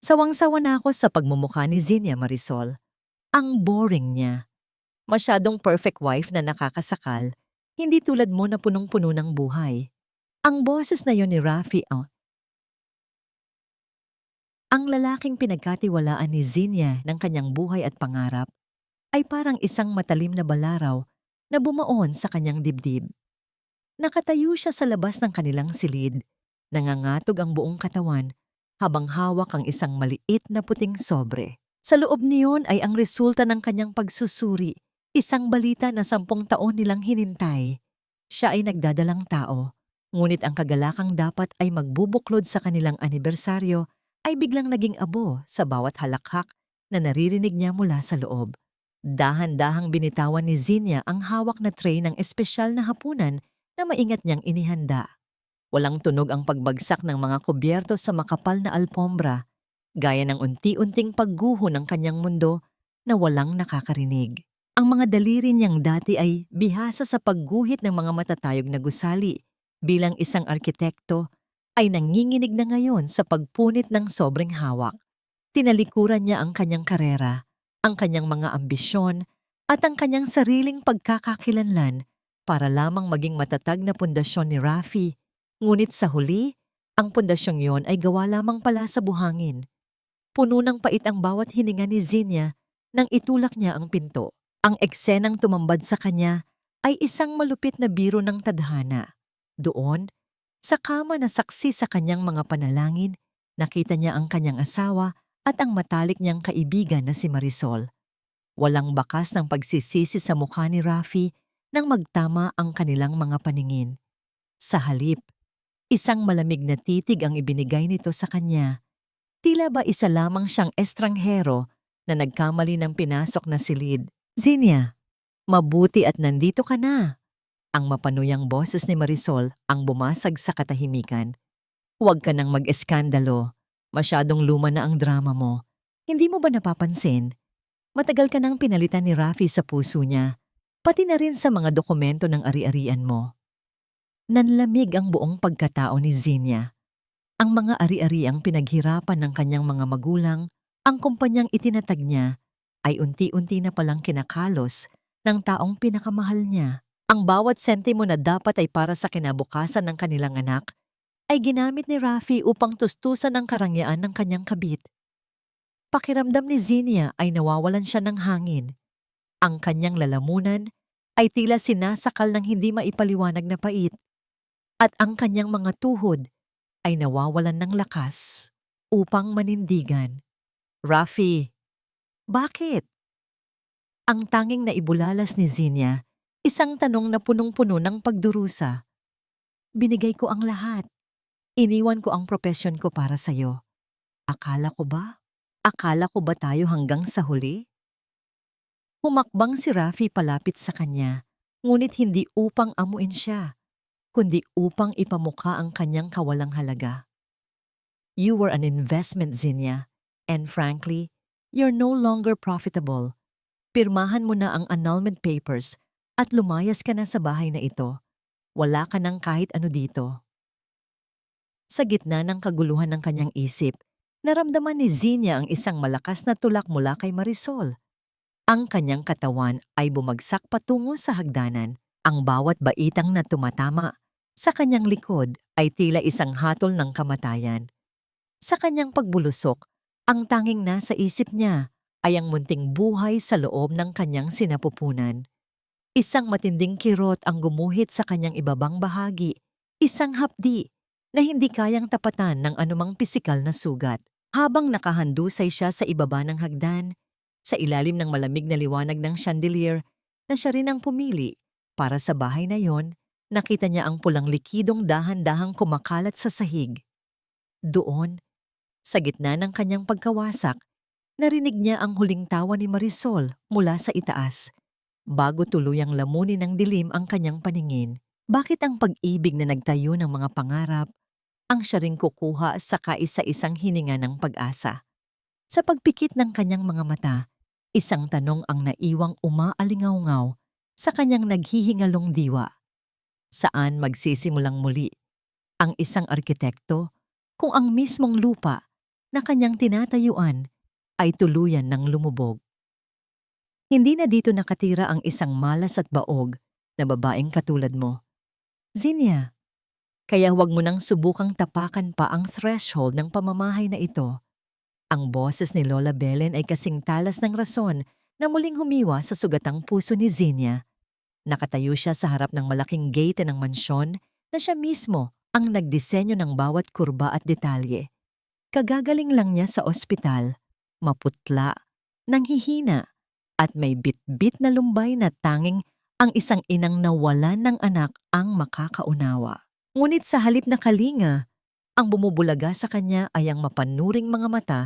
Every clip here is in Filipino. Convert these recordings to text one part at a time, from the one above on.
Sawang-sawa na ako sa pagmumukha ni Zinia Marisol. Ang boring niya. Masyadong perfect wife na nakakasakal, hindi tulad mo na punong-puno ng buhay. Ang boses na yon ni Rafi, ang lalaking pinagkatiwalaan ni Zinia ng kanyang buhay at pangarap, ay parang isang matalim na balaraw na bumaon sa kanyang dibdib. Nakatayo siya sa labas ng kanilang silid, nangangatog ang buong katawan habang hawak ang isang maliit na puting sobre. Sa loob niyon ay ang resulta ng kanyang pagsusuri, isang balita na 10 taon nilang hinintay. Siya ay nagdadalang tao, ngunit ang kagalakang dapat ay magbubuklod sa kanilang anibersaryo ay biglang naging abo sa bawat halakhak na naririnig niya mula sa loob. Dahan-dahang binitawan ni Zinia ang hawak na tray ng espesyal na hapunan na maingat niyang inihanda. Walang tunog ang pagbagsak ng mga kubyerto sa makapal na alpombra, gaya ng unti-unting pagguho ng kanyang mundo na walang nakakarinig. Ang mga daliri niyang dati ay bihasa sa pagguhit ng mga matatayog na gusali. Bilang isang arkitekto, ay nanginginig na ngayon sa pagpunit ng sobrang hawak. Tinalikuran niya ang kanyang karera, ang kanyang mga ambisyon, at ang kanyang sariling pagkakakilanlan para lamang maging matatag na pundasyon ni Rafi. Ngunit sa huli, ang pundasyong yon ay gawa lamang pala sa buhangin. Puno ng pait ang bawat hininga ni Zinia nang itulak niya ang pinto. Ang eksenang tumambad sa kanya ay isang malupit na biro ng tadhana. Doon, sa kama na saksi sa kanyang mga panalangin, nakita niya ang kanyang asawa at ang matalik niyang kaibigan na si Marisol. Walang bakas ng pagsisisi sa mukha ni Rafi nang magtama ang kanilang mga paningin. Sa halip, isang malamig na titig ang ibinigay nito sa kanya. Tila ba isa lamang siyang estranghero na nagkamali ng pinasok na silid. Zinia, mabuti at nandito ka na. Ang mapanuyang boses ni Marisol ang bumasag sa katahimikan. Huwag ka nang mag-eskandalo. Masyadong luma na ang drama mo. Hindi mo ba napapansin? Matagal ka nang pinalitan ni Rafi sa puso niya, pati na rin sa mga dokumento ng ari-arian mo. Nanlamig ang buong pagkatao ni Zinia. Ang mga ari-ariang pinaghirapan ng kanyang mga magulang, ang kumpanyang itinatag niya, ay unti-unti na palang kinakalos ng taong pinakamahal niya. Ang bawat sentimo na dapat ay para sa kinabukasan ng kanilang anak, ay ginamit ni Rafi upang tustusan ang karangyaan ng kanyang kabit. Pakiramdam ni Zinia ay nawawalan siya ng hangin. Ang kanyang lalamunan ay tila sinasakal ng hindi maipaliwanag na pait. At ang kanyang mga tuhod ay nawawalan ng lakas upang manindigan. Rafi, bakit? Ang tanging naibulalas ni Zinia, isang tanong na punong-puno ng pagdurusa. Binigay ko ang lahat. Iniwan ko ang propesyon ko para sa'yo. Akala ko ba? Akala ko ba tayo hanggang sa huli? Humakbang si Rafi palapit sa kanya, ngunit hindi upang amuin siya, kundi upang ipamukha ang kanyang kawalang halaga. You were an investment, Zinia, and frankly, you're no longer profitable. Pirmahan mo na ang annulment papers at lumayas ka na sa bahay na ito. Wala ka ng kahit ano dito. Sa gitna ng kaguluhan ng kanyang isip, naramdaman ni Zinia ang isang malakas na tulak mula kay Marisol. Ang kanyang katawan ay bumagsak patungo sa hagdanan. Ang bawat baitang na tumatama sa kanyang likod ay tila isang hatol ng kamatayan. Sa kanyang pagbulusok, ang tanging nasa isip niya ay ang munting buhay sa loob ng kanyang sinapupunan. Isang matinding kirot ang gumuhit sa kanyang ibabang bahagi, isang hapdi na hindi kayang tapatan ng anumang pisikal na sugat. Habang nakahandusay siya sa ibaba ng hagdan, sa ilalim ng malamig na liwanag ng chandelier na siya rin ang pumili para sa bahay na yon, nakita niya ang pulang likidong dahan-dahang kumakalat sa sahig. Doon, sa gitna ng kanyang pagkawasak, narinig niya ang huling tawa ni Marisol mula sa itaas. Bago tuluyang lamunin ng dilim ang kanyang paningin, bakit ang pag-ibig na nagtayo ng mga pangarap ang siya ring kukuha sa kaisa-isang hininga ng pag-asa? Sa pagpikit ng kanyang mga mata, isang tanong ang naiwang umaalingaw-ngaw sa kanyang naghihingalong diwa. Saan magsisimulang muli ang isang arkitekto kung ang mismong lupa na kanyang tinatayuan ay tuluyan ng lumubog. Hindi na dito nakatira ang isang malas at baog na babaeng katulad mo, Zinnia. Kaya huwag mo nang subukang tapakan pa ang threshold ng pamamahay na ito. Ang boses ni Lola Belen ay kasing talas ng rason na muling humiwa sa sugatang puso ni Zinnia. Nakatayo siya sa harap ng malaking gate ng mansyon na siya mismo ang nagdisenyo ng bawat kurba at detalye. Kagagaling lang niya sa ospital, maputla, nanghihina, at may bit-bit na lumbay na tanging ang isang inang nawalan ng anak ang makakaunawa. Ngunit sa halip na kalinga, ang bumubulaga sa kanya ay ang mapanuring mga mata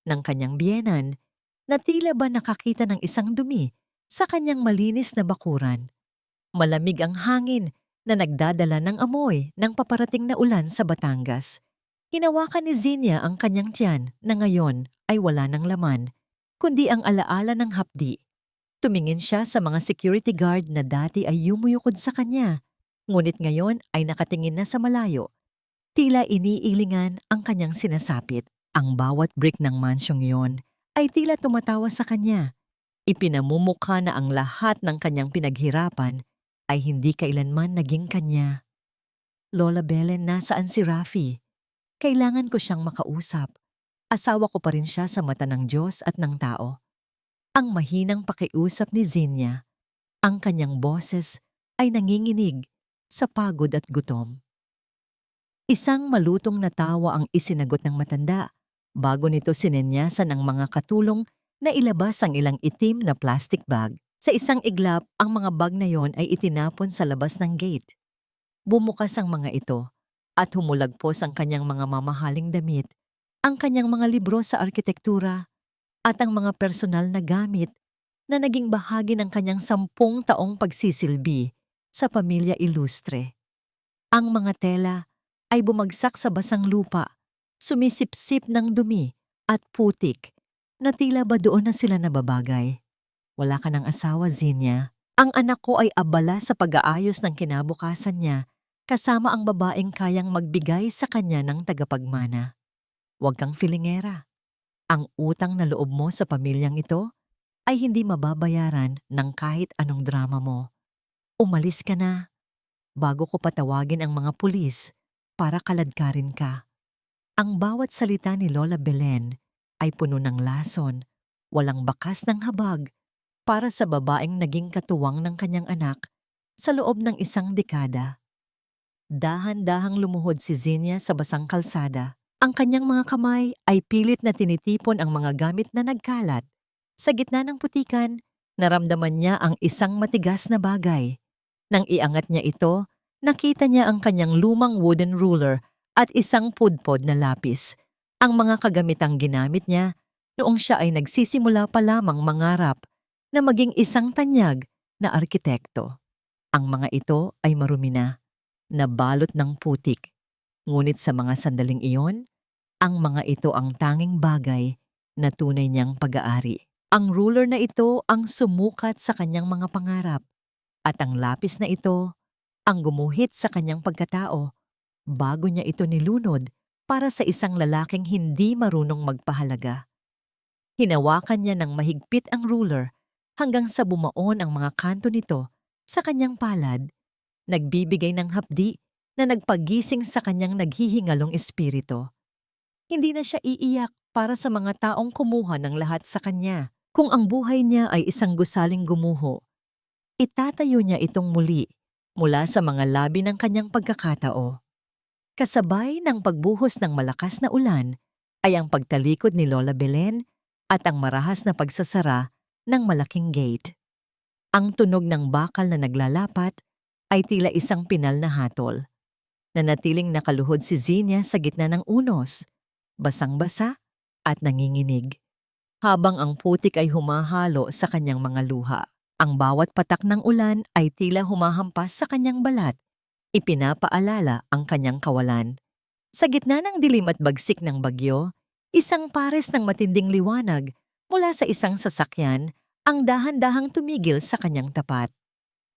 ng kanyang biyenan na tila ba nakakita ng isang dumi sa kanyang malinis na bakuran. Malamig ang hangin na nagdadala ng amoy ng paparating na ulan sa Batangas. Hinawakan ni Zinnia ang kanyang tiyan na ngayon ay wala ng laman, kundi ang alaala ng hapdi. Tumingin siya sa mga security guard na dati ay yumuyukod sa kanya, ngunit ngayon ay nakatingin na sa malayo. Tila iniilingan ang kanyang sinasapit. Ang bawat brick ng mansyong yon ay tila tumatawa sa kanya. Ipinamumukha na ang lahat ng kanyang pinaghirapan ay hindi kailanman naging kanya. Lola Belen, nasaan si Rafi? Kailangan ko siyang makausap. Asawa ko pa rin siya sa mata ng Diyos at ng tao. Ang mahinang pakiusap ni Zinnia, ang kanyang boses ay nanginginig sa pagod at gutom. Isang malutong na tawa ang isinagot ng matanda bago nito sinenyasan ng mga katulong na ilabas ang ilang itim na plastic bag. Sa isang iglap, ang mga bag na yon ay itinapon sa labas ng gate. Bumukas ang mga ito at humulagpos ang kanyang mga mamahaling damit, ang kanyang mga libro sa arkitektura at ang mga personal na gamit na naging bahagi ng kanyang 10 taong pagsisilbi sa pamilya ilustre. Ang mga tela ay bumagsak sa basang lupa, sumisipsip ng dumi at putik na tila ba doon na sila nababagay. Wala ka ng asawa, Zinnia. Ang anak ko ay abala sa pag-aayos ng kinabukasan niya kasama ang babaeng kayang magbigay sa kanya ng tagapagmana. Huwag kang filingera. Ang utang na loob mo sa pamilyang ito ay hindi mababayaran ng kahit anong drama mo. Umalis ka na bago ko patawagin ang mga pulis para kaladkarin ka. Ang bawat salita ni Lola Belen ay puno ng lason, walang bakas ng habag para sa babaeng naging katuwang ng kanyang anak sa loob ng 1 dekada. Dahan-dahang lumuhod si Zinnia sa basang kalsada. Ang kanyang mga kamay ay pilit na tinitipon ang mga gamit na nagkalat. Sa gitna ng putikan, naramdaman niya ang isang matigas na bagay. Nang iangat niya ito, nakita niya ang kanyang lumang wooden ruler at isang pudpod na lapis. Ang mga kagamitang ginamit niya noong siya ay nagsisimula pa lamang mangarap na maging isang tanyag na arkitekto. Ang mga ito ay marumi na, nabalot ng putik. Ngunit sa mga sandaling iyon, ang mga ito ang tanging bagay na tunay niyang pag-aari. Ang ruler na ito ang sumukat sa kanyang mga pangarap, at ang lapis na ito ang gumuhit sa kanyang pagkatao bago niya ito nilunod para sa isang lalaking hindi marunong magpahalaga. Hinawakan niya ng mahigpit ang ruler hanggang sa bumaon ang mga kanto nito sa kanyang palad, nagbibigay ng hapdi na nagpagising sa kanyang naghihingalong espiritu. Hindi na siya iiyak para sa mga taong kumuha ng lahat sa kanya. Kung ang buhay niya ay isang gusaling gumuho, itatayo niya itong muli mula sa mga labi ng kanyang pagkakatao. Kasabay ng pagbuhos ng malakas na ulan ay ang pagtalikod ni Lola Belen at ang marahas na pagsasara ng malaking gate. Ang tunog ng bakal na naglalapat ay tila isang pinal na hatol. Nanatiling nakaluhod si Zinnia sa gitna ng unos, basang-basa at nanginginig. Habang ang putik ay humahalo sa kanyang mga luha. Ang bawat patak ng ulan ay tila humahampas sa kanyang balat, ipinapaalala ang kanyang kawalan. Sa gitna ng dilim at bagsik ng bagyo, isang pares ng matinding liwanag mula sa isang sasakyan ang dahan-dahang tumigil sa kanyang tapat.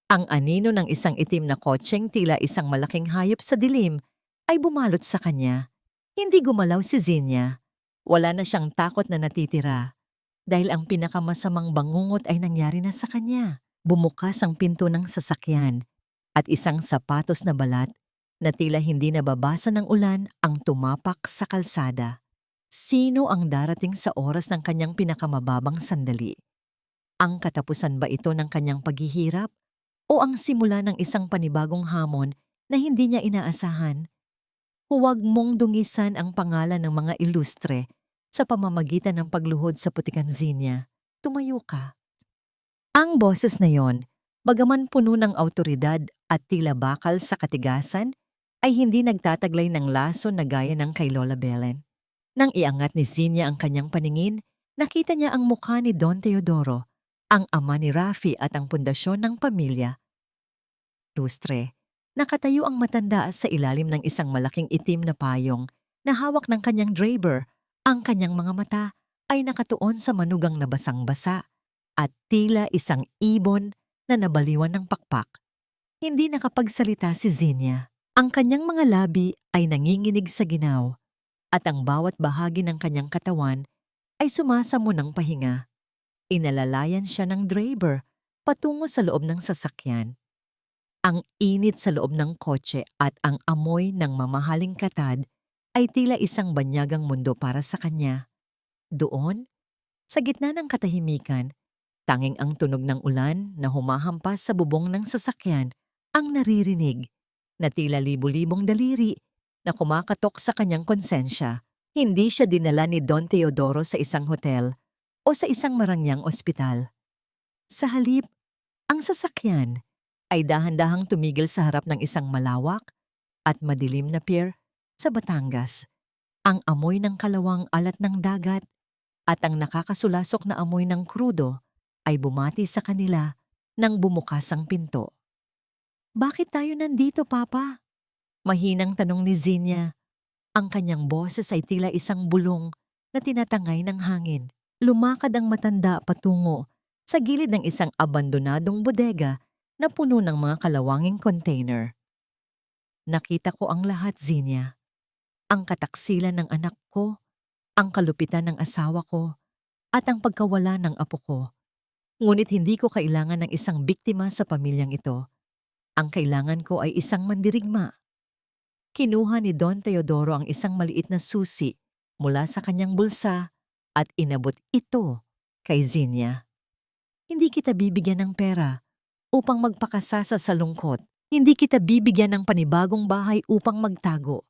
Ang anino ng isang itim na kotseng tila isang malaking hayop sa dilim ay bumalot sa kanya. Hindi gumalaw si Zinnia. Wala na siyang takot na natitira dahil ang pinakamasamang bangungot ay nangyari na sa kanya. Bumukas ang pinto ng sasakyan at isang sapatos na balat na tila hindi nababasa ng ulan ang tumapak sa kalsada. Sino ang darating sa oras ng kanyang pinakamababang sandali? Ang katapusan ba ito ng kanyang paghihirap o ang simula ng isang panibagong hamon na hindi niya inaasahan? Huwag mong dungisan ang pangalan ng mga ilustre sa pamamagitan ng pagluhod sa putikan Zinya. Tumayo ka. Ang boses na yon, bagaman puno ng awtoridad at tila bakal sa katigasan, ay hindi nagtataglay ng laso na gaya ng kay Lola Belen. Nang iangat ni Zinya ang kanyang paningin, nakita niya ang mukha ni Don Teodoro, ang ama ni Rafi at ang pundasyon ng pamilya. Lustre, nakatayo ang matanda sa ilalim ng isang malaking itim na payong na hawak ng kanyang draper. Ang kanyang mga mata ay nakatuon sa manugang na basang-basa at tila isang ibon na nabaliwan ng pakpak. Hindi nakapagsalita si Zinya. Ang kanyang mga labi ay nanginginig sa ginaw at ang bawat bahagi ng kanyang katawan ay sumasamo ng pahinga. Inalalayan siya ng draper patungo sa loob ng sasakyan. Ang init sa loob ng kotse at ang amoy ng mamahaling katad ay tila isang banyagang mundo para sa kanya. Doon, sa gitna ng katahimikan, tanging ang tunog ng ulan na humahampas sa bubong ng sasakyan ang naririnig na tila libu-libong daliri na kumakatok sa kanyang konsensya. Hindi siya dinala ni Don Teodoro sa isang hotel o sa isang marangyang ospital. Sa halip, ang sasakyan ay dahan-dahang tumigil sa harap ng isang malawak at madilim na pier sa Batangas. Ang amoy ng kalawang alat ng dagat at ang nakakasulasok na amoy ng krudo ay bumati sa kanila nang bumukas ang pinto. "Bakit tayo nandito, Papa?" Mahinang tanong ni Zinya. Ang kanyang boses ay tila isang bulong na tinatangay ng hangin. Lumakad ang matanda patungo sa gilid ng isang abandonadong bodega na puno ng mga kalawanging container. "Nakita ko ang lahat, Zinya. Ang kataksilan ng anak ko, ang kalupitan ng asawa ko, at ang pagkawala ng apo ko. Ngunit hindi ko kailangan ng isang biktima sa pamilyang ito. Ang kailangan ko ay isang mandirigma." Kinuha ni Don Teodoro ang isang maliit na susi mula sa kanyang bulsa at inabot ito kay Zinya. "Hindi kita bibigyan ng pera upang magpakasasa sa lungkot. Hindi kita bibigyan ng panibagong bahay upang magtago.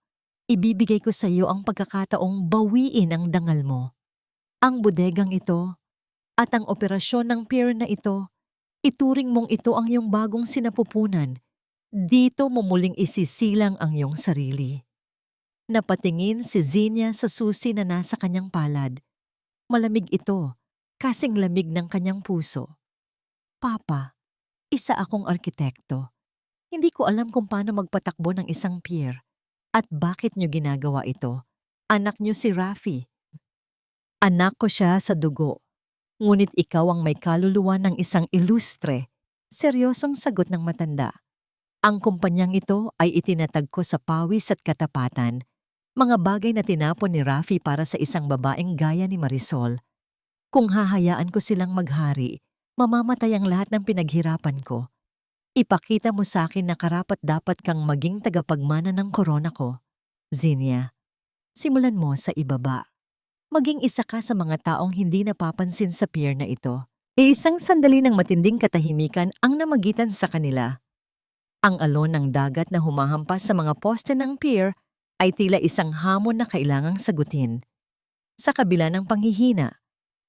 Ibibigay ko sa iyo ang pagkakataong bawiin ang dangal mo. Ang bodegang ito at ang operasyon ng pier na ito, ituring mong ito ang iyong bagong sinapupunan. Dito mo muling isisilang ang iyong sarili." Napatingin si Zinya sa susi na nasa kanyang palad. Malamig ito, kasing lamig ng kanyang puso. "Papa, isa akong arkitekto. Hindi ko alam kung paano magpatakbo ng isang pier. At bakit niyo ginagawa ito? Anak niyo si Rafi. Anak ko siya sa dugo. Ngunit ikaw ang may kaluluwa ng isang ilustre." Seryosong sagot ng matanda. "Ang kumpanyang ito ay itinatag ko sa pawis at katapatan. Mga bagay na tinapon ni Rafi para sa isang babaeng gaya ni Marisol. Kung hahayaan ko silang maghari, mamamatay ang lahat ng pinaghirapan ko. Ipakita mo sa akin na karapat-dapat kang maging tagapagmana ng korona ko. Zinya, simulan mo sa ibaba. Maging isa ka sa mga taong hindi napapansin sa pier na ito." Isang sandali ng matinding katahimikan ang namagitan sa kanila. Ang alon ng dagat na humahampas sa mga poste ng pier ay tila isang hamon na kailangang sagutin. Sa kabila ng panghihina,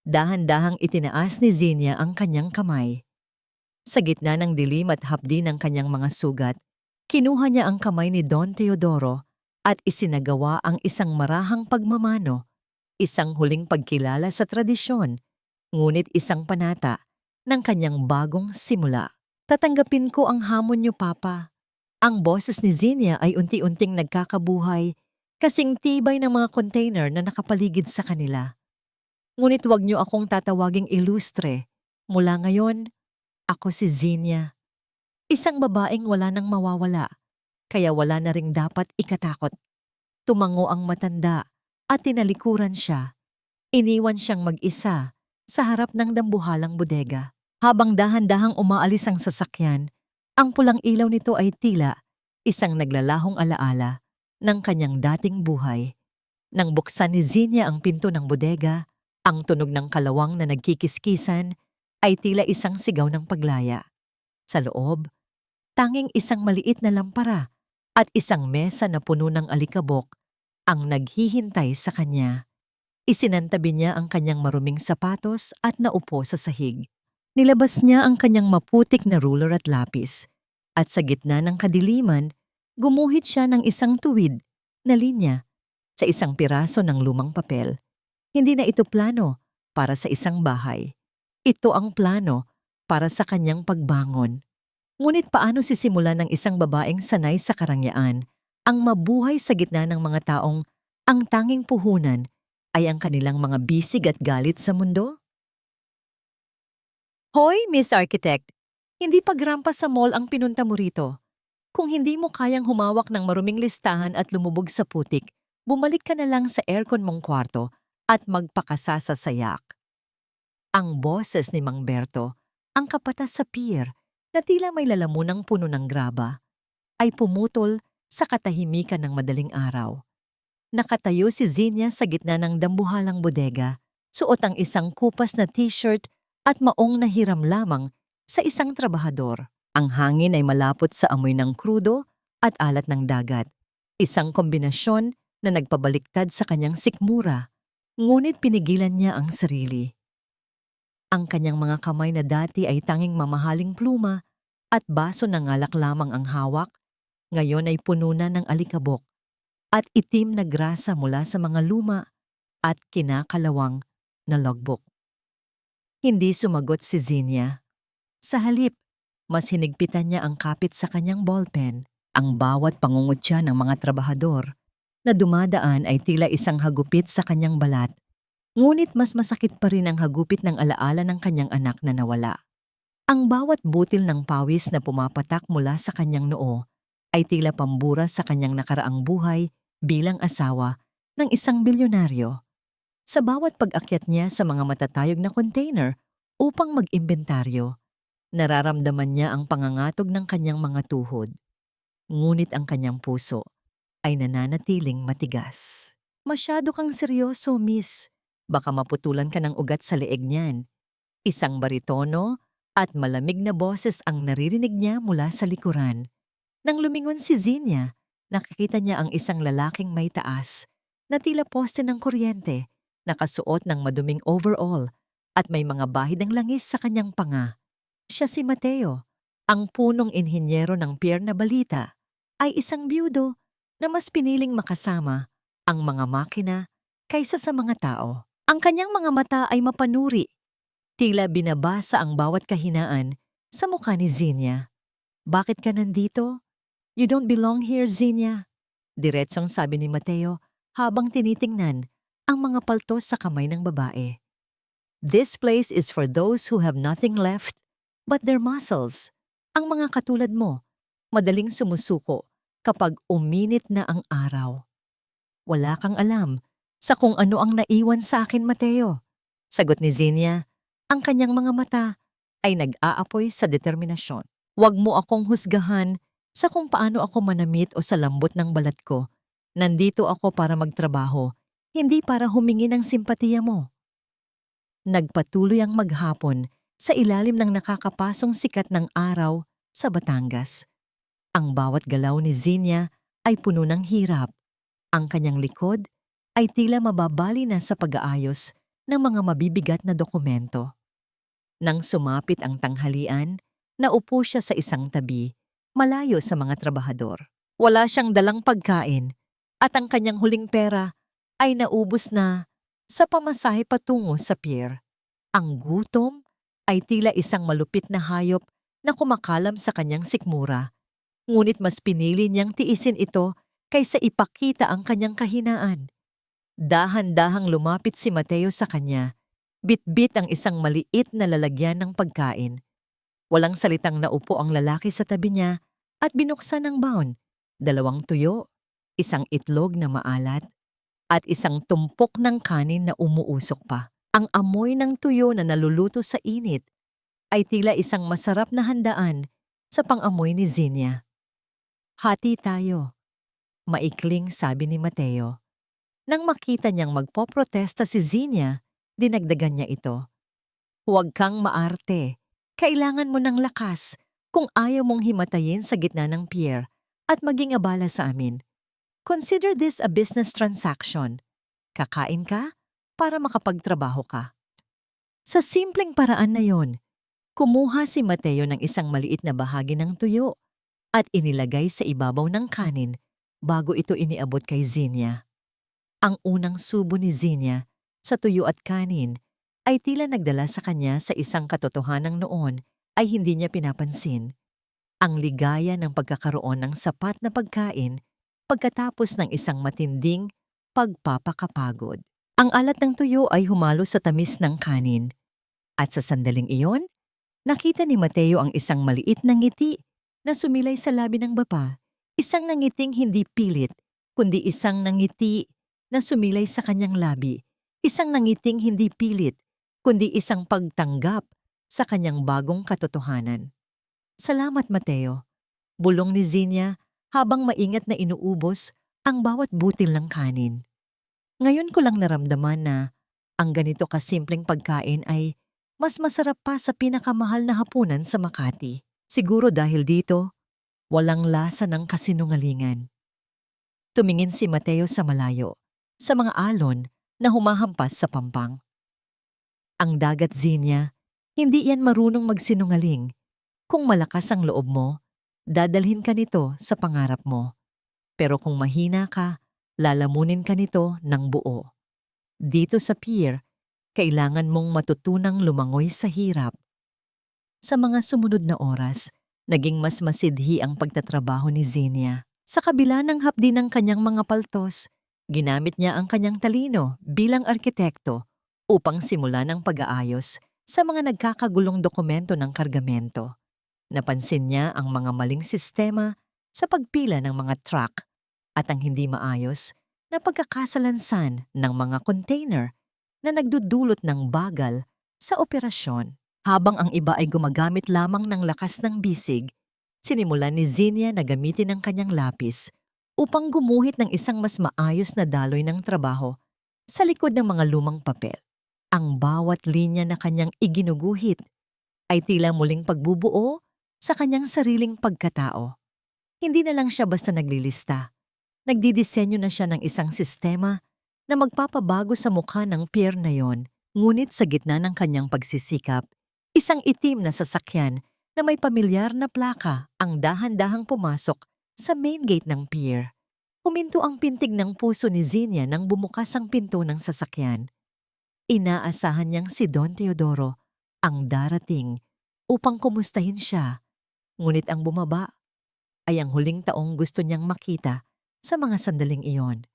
dahan-dahang itinaas ni Zinya ang kanyang kamay. Sa gitna ng dilim at hapdi ng kanyang mga sugat, kinuha niya ang kamay ni Don Teodoro at isinagawa ang isang marahang pagmamano, isang huling pagkilala sa tradisyon, ngunit isang panata ng kanyang bagong simula. "Tatanggapin ko ang hamon niyo, Papa." Ang boses ni Zinya ay unti-unting nagkakabuhay, kasing tibay ng mga container na nakapaligid sa kanila. "Ngunit wag niyo akong tatawaging ilustre. Mula ngayon, ako si Zinya. Isang babaeng wala nang mawawala, kaya wala na ring dapat ikatakot." Tumango ang matanda at tinalikuran siya. Iniwan siyang mag-isa sa harap ng dambuhalang bodega. Habang dahan-dahang umaalis ang sasakyan, ang pulang ilaw nito ay tila isang naglalahong alaala ng kanyang dating buhay. Nang buksan ni Zinya ang pinto ng bodega, ang tunog ng kalawang na nagkikiskisan ay tila isang sigaw ng paglaya. Sa loob, tanging isang maliit na lampara at isang mesa na puno ng alikabok ang naghihintay sa kanya. Isinantabi niya ang kanyang maruming sapatos at naupo sa sahig. Nilabas niya ang kanyang maputik na ruler at lapis, at sa gitna ng kadiliman, gumuhit siya ng isang tuwid na linya sa isang piraso ng lumang papel. Hindi na ito plano para sa isang bahay. Ito ang plano para sa kanyang pagbangon. Ngunit paano sisimulan ng isang babaeng sanay sa karangyaan ang mabuhay sa gitna ng mga taong ang tanging puhunan ay ang kanilang mga bisig at galit sa mundo? Hoy, Miss Architect! Hindi pagrampa sa mall ang pinunta mo rito. Kung hindi mo kayang humawak ng maruming listahan at lumubog sa putik, bumalik ka na lang sa aircon mong kwarto at magpakasasa sa yak. Ang boses ni Mang Berto, ang kapatas sa pier na tila may lalamunang puno ng graba, ay pumutol sa katahimikan ng madaling araw. Nakatayo si Zinya sa gitna ng dambuhalang bodega, suot ang isang kupas na t-shirt at maong nahiram lamang sa isang trabahador. Ang hangin ay malapot sa amoy ng krudo at alat ng dagat. Isang kombinasyon na nagpabaliktad sa kanyang sikmura, ngunit pinigilan niya ang sarili. Ang kanyang mga kamay na dati ay tanging mamahaling pluma at baso ng alak lamang ang hawak, ngayon ay puno na ng alikabok at itim na grasa mula sa mga luma at kinakalawang na logbook. Hindi sumagot si Zinya. Sa halip, mas hinigpitan niya ang kapit sa kanyang ballpen. Ang bawat pangungutya ng mga trabahador na dumadaan ay tila isang hagupit sa kanyang balat. Ngunit mas masakit pa rin ang hagupit ng alaala ng kanyang anak na nawala. Ang bawat butil ng pawis na pumapatak mula sa kanyang noo ay tila pambura sa kanyang nakaraang buhay bilang asawa ng isang bilyonaryo. Sa bawat pag-akyat niya sa mga matatayog na container upang mag-imbentaryo, nararamdaman niya ang pangangatog ng kanyang mga tuhod. Ngunit ang kanyang puso ay nananatiling matigas. Masyado kang seryoso, miss. Baka maputulan ka ng ugat sa leeg niyan. Isang baritono at malamig na boses ang naririnig niya mula sa likuran. Nang lumingon si Zinya, nakikita niya ang isang lalaking may taas na tila poste ng kuryente, nakasuot ng maduming overall at may mga bahid ng langis sa kanyang panga. Siya si Mateo, ang punong inhinyero ng pier na balita, ay isang byudo na mas piniling makasama ang mga makina kaysa sa mga tao. Ang kanyang mga mata ay mapanuri, tila binabasa ang bawat kahinaan sa mukha ni Zinya. Bakit ka nandito? You don't belong here, Zinya. Diretsong sabi ni Mateo habang tinitingnan ang mga paltos sa kamay ng babae. This place is for those who have nothing left but their muscles. Ang mga katulad mo, madaling sumusuko kapag uminit na ang araw. Wala kang alam sa kung ano ang naiwan sa akin, Mateo. Sagot ni Zinya, ang kanyang mga mata ay nag-aapoy sa determinasyon. Huwag mo akong husgahan sa kung paano ako manamit o sa lambot ng balat ko. Nandito ako para magtrabaho, hindi para humingi ng simpatiya mo. Nagpatuloy ang maghapon sa ilalim ng nakakapasong sikat ng araw sa Batangas. Ang bawat galaw ni Zinya ay puno ng hirap. Ang kanyang likod ay tila mababali na sa pag-aayos ng mga mabibigat na dokumento. Nang sumapit ang tanghalian, naupo siya sa isang tabi, malayo sa mga trabahador. Wala siyang dalang pagkain at ang kanyang huling pera ay naubos na sa pamasahe patungo sa pier. Ang gutom ay tila isang malupit na hayop na kumakalam sa kanyang sikmura. Ngunit mas pinili niyang tiisin ito kaysa ipakita ang kanyang kahinaan. Dahan-dahang lumapit si Mateo sa kanya, bitbit ang isang maliit na lalagyan ng pagkain. Walang salitang naupo ang lalaki sa tabi niya at binuksan ang baon, 2 tuyo, isang itlog na maalat, at isang tumpok ng kanin na umuusok pa. Ang amoy ng tuyo na naluluto sa init ay tila isang masarap na handaan sa pang-amoy ni Zinia. Hati tayo, maikling sabi ni Mateo. Nang makita niyang magpoprotesta si Zinia, dinagdagan niya ito. Huwag kang maarte. Kailangan mo ng lakas kung ayaw mong himatayin sa gitna ng pier at maging abala sa amin. Consider this a business transaction. Kakain ka para makapagtrabaho ka. Sa simpleng paraan na yon, kumuha si Mateo ng isang maliit na bahagi ng tuyo at inilagay sa ibabaw ng kanin bago ito iniabot kay Zinia. Ang unang subo ni Zinia sa tuyo at kanin ay tila nagdala sa kanya sa isang katotohanang noon ay hindi niya pinapansin. Ang ligaya ng pagkakaroon ng sapat na pagkain pagkatapos ng isang matinding pagpapakapagod. Ang alat ng tuyo ay humalo sa tamis ng kanin. At sa sandaling iyon, nakita ni Mateo ang isang maliit na ngiti na sumilay sa labi ng bapa. Isang nangiting hindi pilit, kundi isang nangiti na sumilay sa kanyang labi. Isang nangiting hindi pilit, kundi isang pagtanggap sa kanyang bagong katotohanan. Salamat, Mateo. Bulong ni Zinia habang maingat na inuubos ang bawat butil ng kanin. Ngayon ko lang naramdaman na ang ganito kasimpleng pagkain ay mas masarap pa sa pinakamahal na hapunan sa Makati. Siguro dahil dito, walang lasa ng kasinungalingan. Tumingin si Mateo sa malayo, sa mga alon na humahampas sa pampang. Ang dagat, Zinia, hindi yan marunong magsinungaling. Kung malakas ang loob mo, dadalhin ka nito sa pangarap mo. Pero kung mahina ka, lalamunin ka nito ng buo. Dito sa pier, kailangan mong matutunang lumangoy sa hirap. Sa mga sumunod na oras, naging mas masidhi ang pagtatrabaho ni Zinia. Sa kabila ng hapdi ng kanyang mga paltos, ginamit niya ang kanyang talino bilang arkitekto upang simulan ang pag-aayos sa mga nagkakagulong dokumento ng kargamento. Napansin niya ang mga maling sistema sa pagpila ng mga truck at ang hindi maayos na pagkakasalansan ng mga container na nagdudulot ng bagal sa operasyon. Habang ang iba ay gumagamit lamang ng lakas ng bisig, sinimulan ni Zinia na gamitin ang kanyang lapis upang gumuhit ng isang mas maayos na daloy ng trabaho sa likod ng mga lumang papel. Ang bawat linya na kanyang iginuguhit ay tila muling pagbubuo sa kanyang sariling pagkatao. Hindi na lang siya basta naglilista. Nagdidisenyo na siya ng isang sistema na magpapabago sa mukha ng pier na yon. Ngunit sa gitna ng kanyang pagsisikap, isang itim na sasakyan na may pamilyar na plaka ang dahan-dahang pumasok sa main gate ng pier. Huminto ang pintig ng puso ni Zinia nang bumukas ang pinto ng sasakyan. Inaasahan niyang si Don Teodoro ang darating upang kumustahin siya. Ngunit ang bumaba ay ang huling taong gusto niyang makita sa mga sandaling iyon.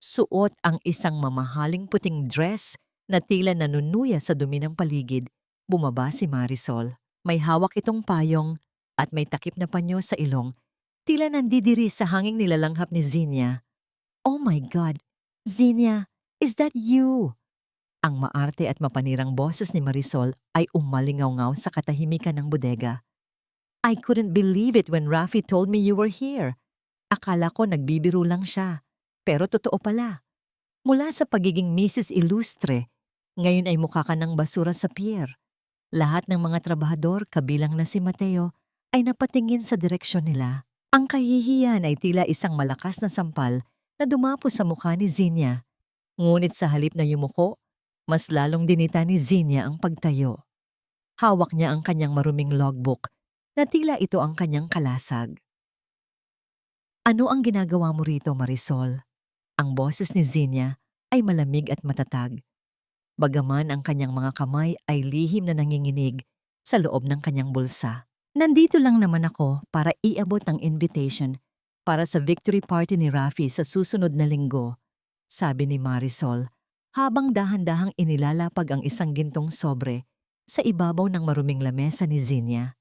Suot ang isang mamahaling puting dress na tila nanunuya sa dumi ng paligid. Bumaba si Marisol. May hawak itong payong at may takip na panyo sa ilong. Tila nandidiri sa hanging nilalanghap ni Zinia. Oh my God! Zinia, is that you? Ang maarte at mapanirang boses ni Marisol ay umalingaw-ngaw sa katahimikan ng bodega. I couldn't believe it when Rafi told me you were here. Akala ko nagbibiro lang siya, pero totoo pala. Mula sa pagiging Mrs. Illustre, ngayon ay mukha ka ng basura sa pier. Lahat ng mga trabahador, kabilang na si Mateo, ay napatingin sa direksyon nila. Ang kahihiyan ay tila isang malakas na sampal na dumapo sa mukha ni Zinia. Ngunit sa halip na yumuko, mas lalong dinita ni Zinia ang pagtayo. Hawak niya ang kanyang maruming logbook na tila ito ang kanyang kalasag. Ano ang ginagawa mo rito, Marisol? Ang boses ni Zinia ay malamig at matatag. Bagaman ang kanyang mga kamay ay lihim na nanginginig sa loob ng kanyang bulsa. Nandito lang naman ako para iabot ang invitation para sa victory party ni Rafi sa susunod na linggo, sabi ni Marisol habang dahan-dahang inilalapag ang isang gintong sobre sa ibabaw ng maruming lamesa ni Zinia.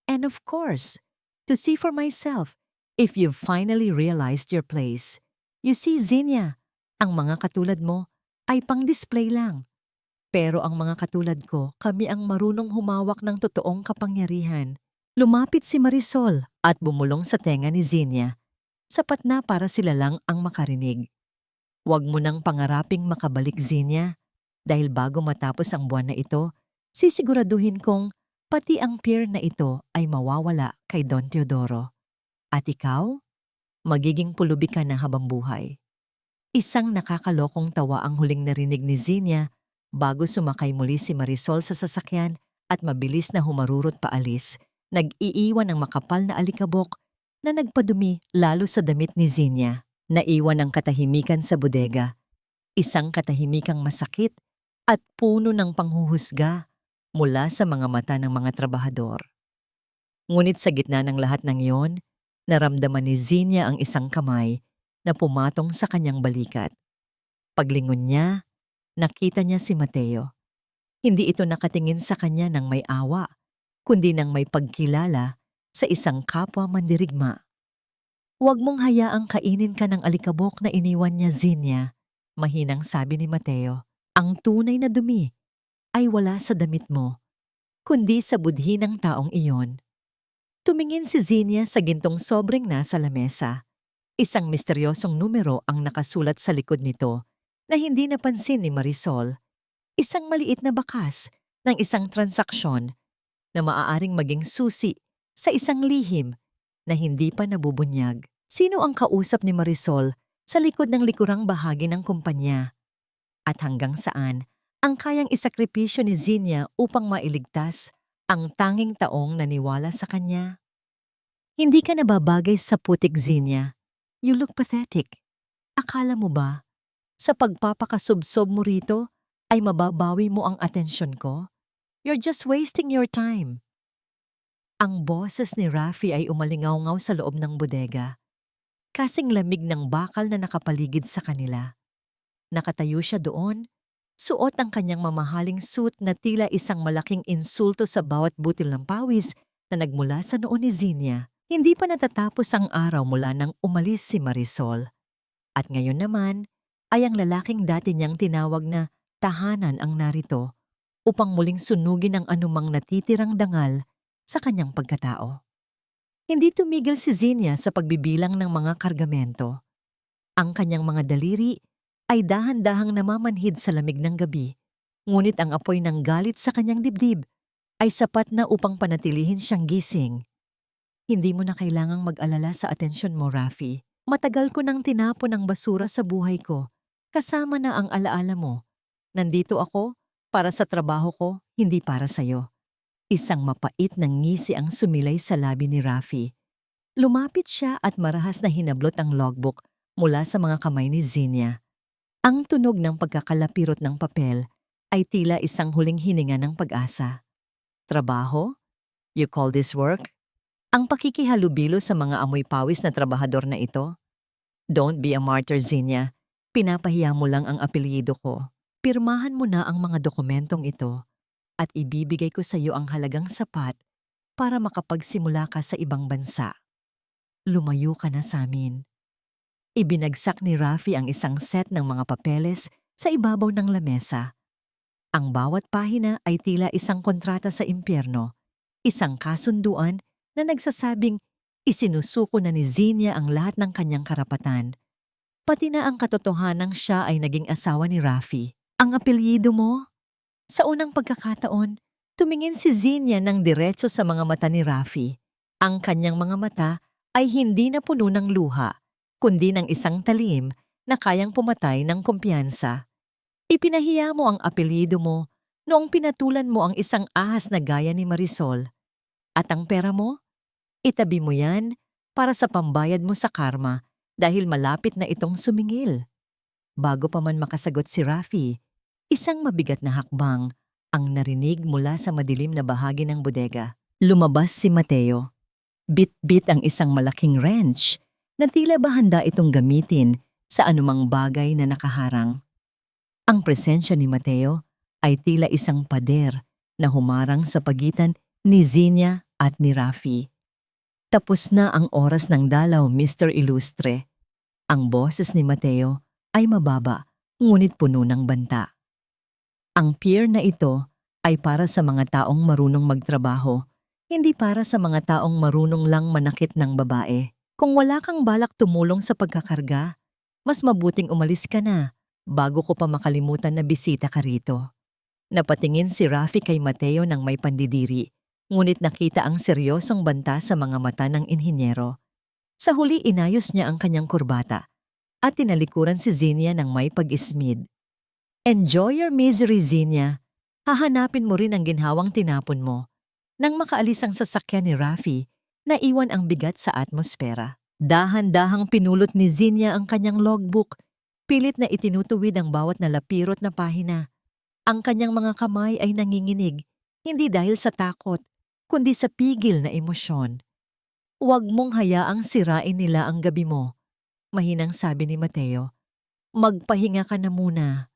And of course, to see for myself if you've finally realized your place. You see, Zinia, Ang mga katulad mo ay pang-display lang. Pero ang mga katulad ko, kami ang marunong humawak ng totoong kapangyarihan. Lumapit si Marisol at bumulong sa tenga ni Zinia. Sapat na para sila lang ang makarinig. Huwag mo nang pangaraping makabalik, Zinia. Dahil bago matapos ang buwan na ito, sisiguraduhin kong pati ang pier na ito ay mawawala kay Don Teodoro. At ikaw, magiging pulubi ka na habang buhay. Isang nakakalokong tawa ang huling narinig ni Zinia bago sumakay muli si Marisol sa sasakyan at mabilis na humarurot paalis, nag-iiwan ng makapal na alikabok na nagpadumi lalo sa damit ni Zinia. Naiwan ang katahimikan sa bodega, isang katahimikang masakit at puno ng panghuhusga mula sa mga mata ng mga trabahador. Ngunit sa gitna ng lahat ng iyon, naramdaman ni Zinia ang isang kamay na pumatong sa kanyang balikat. Paglingon niya, nakita niya si Mateo. Hindi ito nakatingin sa kanya ng may awa, kundi ng may pagkilala sa isang kapwa mandirigma. Huwag mong hayaang kainin ka ng alikabok na iniwan niya, Zinia, mahinang sabi ni Mateo. Ang tunay na dumi ay wala sa damit mo, kundi sa budhi ng taong iyon. Tumingin si Zinia sa gintong sobreng nasa lamesa. Isang misteryosong numero ang nakasulat sa likod nito na hindi napansin ni Marisol. Isang maliit na bakas ng isang transaksyon na maaaring maging susi sa isang lihim na hindi pa nabubunyag. Sino ang kausap ni Marisol sa likod ng likurang bahagi ng kumpanya? At hanggang saan ang kayang isakripisyo ni Zinia upang mailigtas ang tanging taong naniwala sa kanya? Hindi ka nababagay sa putik, Zinia. You look pathetic. Akala mo ba, sa pagpapakasubsob mo rito, ay mababawi mo ang atensyon ko? You're just wasting your time. Ang boses ni Rafi ay umalingaw-ngaw sa loob ng bodega. Kasing lamig ng bakal na nakapaligid sa kanila. Nakatayo siya doon, suot ang kanyang mamahaling suit na tila isang malaking insulto sa bawat butil ng pawis na nagmula sa noo ni Zinia. Hindi pa natatapos ang araw mula nang umalis si Marisol. At ngayon naman ay ang lalaking dati niyang tinawag na tahanan ang narito upang muling sunugin ang anumang natitirang dangal sa kanyang pagkatao. Hindi tumigil si Zinia sa pagbibilang ng mga kargamento. Ang kanyang mga daliri ay dahan-dahang namamanhid sa lamig ng gabi, ngunit ang apoy ng galit sa kanyang dibdib ay sapat na upang panatilihin siyang gising. Hindi mo na kailangang mag-alala sa atensyon mo, Rafi. Matagal ko nang tinapon ang basura sa buhay ko, kasama na ang alaala mo. Nandito ako para sa trabaho ko, hindi para sa'yo. Isang mapait na ngisi ang sumilay sa labi ni Rafi. Lumapit siya at marahas na hinablot ang logbook mula sa mga kamay ni Zinia. Ang tunog ng pagkakalapirot ng papel ay tila isang huling hininga ng pag-asa. Trabaho? You call this work? Ang pakikihalubilo sa mga amoy pawis na trabahador na ito? Don't be a martyr, Zinia. Pinapahiya mo lang ang apelyido ko. Pirmahan mo na ang mga dokumentong ito at ibibigay ko sa iyo ang halagang sapat para makapagsimula ka sa ibang bansa. Lumayo ka na sa amin. Ibinagsak ni Rafi ang isang set ng mga papeles sa ibabaw ng lamesa. Ang bawat pahina ay tila isang kontrata sa impyerno, isang kasunduan na nagsasabing isinusuko na ni Zinia ang lahat ng kanyang karapatan, pati na ang katotohanang siya ay naging asawa ni Rafi. Ang apelyido mo? Sa unang pagkakataon, tumingin si Zinia ng diretso sa mga mata ni Rafi. Ang kanyang mga mata ay hindi na puno ng luha, kundi ng isang talim na kayang pumatay ng kumpiyansa. Ipinahiya mo ang apelyido mo noong pinatulan mo ang isang ahas na gaya ni Marisol. At ang pera mo? Itabi mo yan para sa pambayad mo sa karma dahil malapit na itong sumingil. Bago pa man makasagot si Rafi, isang mabigat na hakbang ang narinig mula sa madilim na bahagi ng bodega. Lumabas si Mateo. Bit-bit ang isang malaking wrench na tila ba handa itong gamitin sa anumang bagay na nakaharang. Ang presensya ni Mateo ay tila isang pader na humarang sa pagitan ni Zinia at ni Rafi. Tapos na ang oras ng dalaw, Mr. Ilustre. Ang boses ni Mateo ay mababa, ngunit puno ng banta. Ang pier na ito ay para sa mga taong marunong magtrabaho, hindi para sa mga taong marunong lang manakit ng babae. Kung wala kang balak tumulong sa pagkakarga, mas mabuting umalis ka na bago ko pa makalimutan na bisita ka rito. Napatingin si Rafi kay Mateo ng may pandidiri, ngunit nakita ang seryosong banta sa mga mata ng inhinyero. Sa huli inayos niya ang kanyang kurbata at tinalikuran si Zinia ng may pag-ismid. Enjoy your misery, Zinia. Hahanapin mo rin ang ginhawang tinapon mo. Nang makaalis ang sasakyan ni Rafi, naiwan ang bigat sa atmosfera. Dahan-dahang pinulot ni Zinia ang kanyang logbook, pilit na itinutuwid ang bawat nalapirot na pahina. Ang kanyang mga kamay ay nanginginig, hindi dahil sa takot, kundi sa pigil na emosyon. Huwag mong hayaang sirain nila ang gabi mo, mahinang sabi ni Mateo. Magpahinga ka na muna.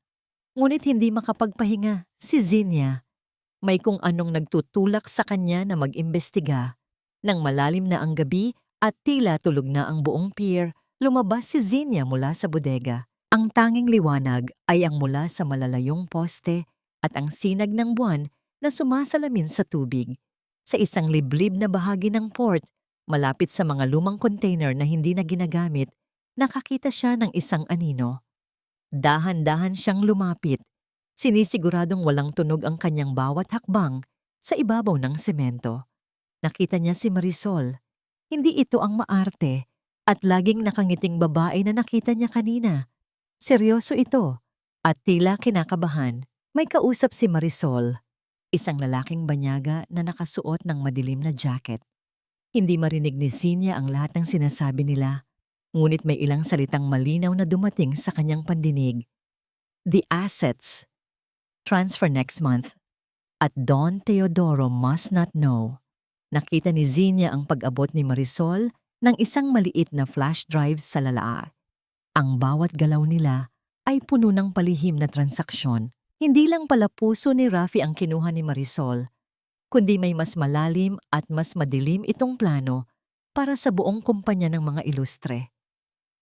Ngunit hindi makapagpahinga si Zinia. May kung anong nagtutulak sa kanya na mag-imbestiga. Nang malalim na ang gabi at tila tulog na ang buong pier, lumabas si Zinia mula sa bodega. Ang tanging liwanag ay ang mula sa malalayong poste at ang sinag ng buwan na sumasalamin sa tubig. Sa isang liblib na bahagi ng port, malapit sa mga lumang container na hindi na ginagamit, nakakita siya ng isang anino. Dahan-dahan siyang lumapit, sinisiguradong walang tunog ang kanyang bawat hakbang sa ibabaw ng semento. Nakita niya si Marisol. Hindi ito ang maarte at laging nakangiting babae na nakita niya kanina. Seryoso ito at tila kinakabahan. May kausap si Marisol, isang lalaking banyaga na nakasuot ng madilim na jacket. Hindi marinig ni Zinia ang lahat ng sinasabi nila, ngunit may ilang salitang malinaw na dumating sa kanyang pandinig. The assets, transfer next month, at Don Teodoro must not know. Nakita ni Zinia ang pag-abot ni Marisol ng isang maliit na flash drive sa lalaa. Ang bawat galaw nila ay puno ng palihim na transaksyon. Hindi lang pala puso ni Rafi ang kinuha ni Marisol, kundi may mas malalim at mas madilim itong plano para sa buong kumpanya ng mga ilustre.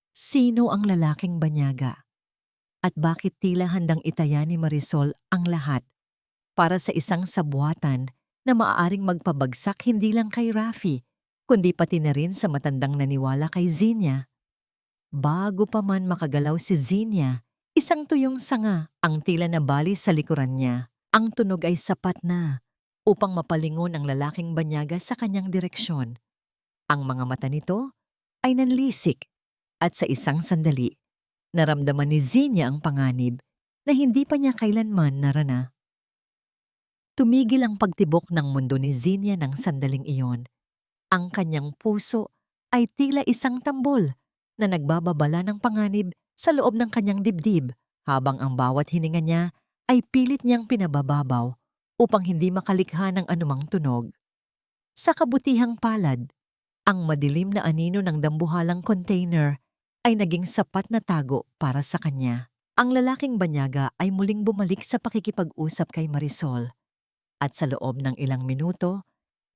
Sino ang lalaking banyaga? At bakit tila handang itaya ni Marisol ang lahat para sa isang sabuatan na maaaring magpabagsak hindi lang kay Rafi, kundi pati na rin sa matandang naniwala kay Zinia? Bago pa man makagalaw si Zinia, isang tuyong sanga ang tila nabali sa likuran niya. Ang tunog ay sapat na upang mapalingon ang lalaking banyaga sa kanyang direksyon. Ang mga mata nito ay nanlisik at sa isang sandali, naramdaman ni Zinia ang panganib na hindi pa niya kailanman narana. Tumigil ang pagtibok ng mundo ni Zinia ng sandaling iyon. Ang kanyang puso ay tila isang tambol na nagbababala ng panganib sa loob ng kanyang dibdib habang ang bawat hininga niya ay pilit niyang pinabababaw upang hindi makalikha ng anumang tunog. Sa kabutihang palad, ang madilim na anino ng dambuhalang container ay naging sapat na tago para sa kanya. Ang lalaking banyaga ay muling bumalik sa pakikipag-usap kay Marisol at sa loob ng ilang minuto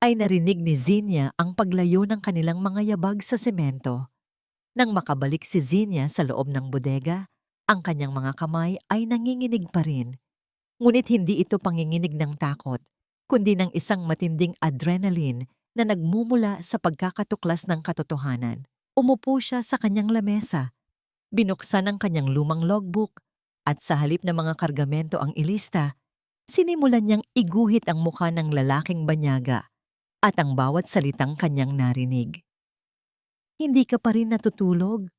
ay narinig ni Zinia ang paglayo ng kanilang mga yabag sa semento. Nang makabalik si Zinia sa loob ng bodega, ang kanyang mga kamay ay nanginginig pa rin. Ngunit hindi ito panginginig ng takot, kundi ng isang matinding adrenaline na nagmumula sa pagkakatuklas ng katotohanan. Umupo siya sa kanyang lamesa, binuksan ang kanyang lumang logbook, at sa halip na mga kargamento ang ilista, sinimulan niyang iguhit ang mukha ng lalaking banyaga at ang bawat salitang kanyang narinig. Hindi ka pa rin natutulog?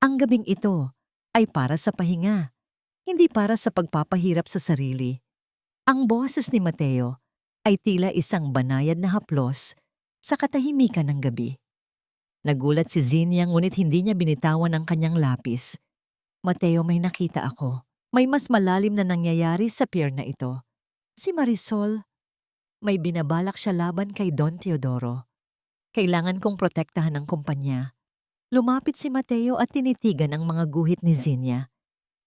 Ang gabing ito ay para sa pahinga, hindi para sa pagpapahirap sa sarili. Ang boses ni Mateo ay tila isang banayad na haplos sa katahimikan ng gabi. Nagulat si Zinia ngunit hindi niya binitawan ang kanyang lapis. Mateo, may nakita ako. May mas malalim na nangyayari sa pier na ito. Si Marisol, may binabalak siya laban kay Don Teodoro. Kailangan kong protektahan ang kumpanya. Lumapit si Mateo at tinitigan ang mga guhit ni Zinia.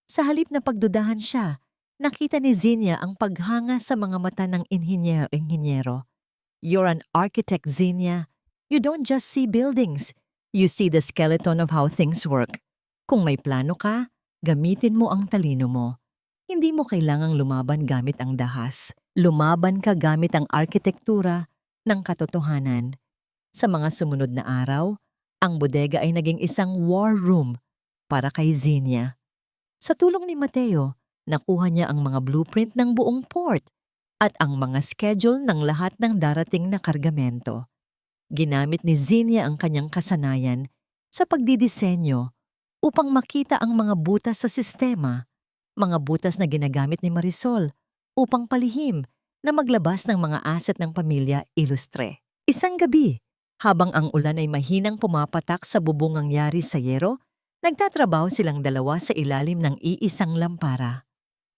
Sa halip na pagdudahan siya, nakita ni Zinia ang paghanga sa mga mata ng inhinyero. You're an architect, Zinia. You don't just see buildings. You see the skeleton of how things work. Kung may plano ka, Gamitin mo ang talino mo. Hindi mo kailangang lumaban gamit ang dahas. Lumaban ka gamit ang arkitektura ng katotohanan. Sa mga sumunod na araw, ang bodega ay naging isang war room para kay Xenia. Sa tulong ni Mateo, nakuha niya ang mga blueprint ng buong port at ang mga schedule ng lahat ng darating na kargamento. Ginamit ni Xenia ang kanyang kasanayan sa pagdidisenyo upang makita ang mga butas sa sistema, mga butas na ginagamit ni Marisol upang palihim na maglabas ng mga asset ng pamilya Ilustre. Isang gabi, habang ang ulan ay mahinang pumapatak sa bubungang yari sa yero, nagtatrabaho silang dalawa sa ilalim ng iisang lampara.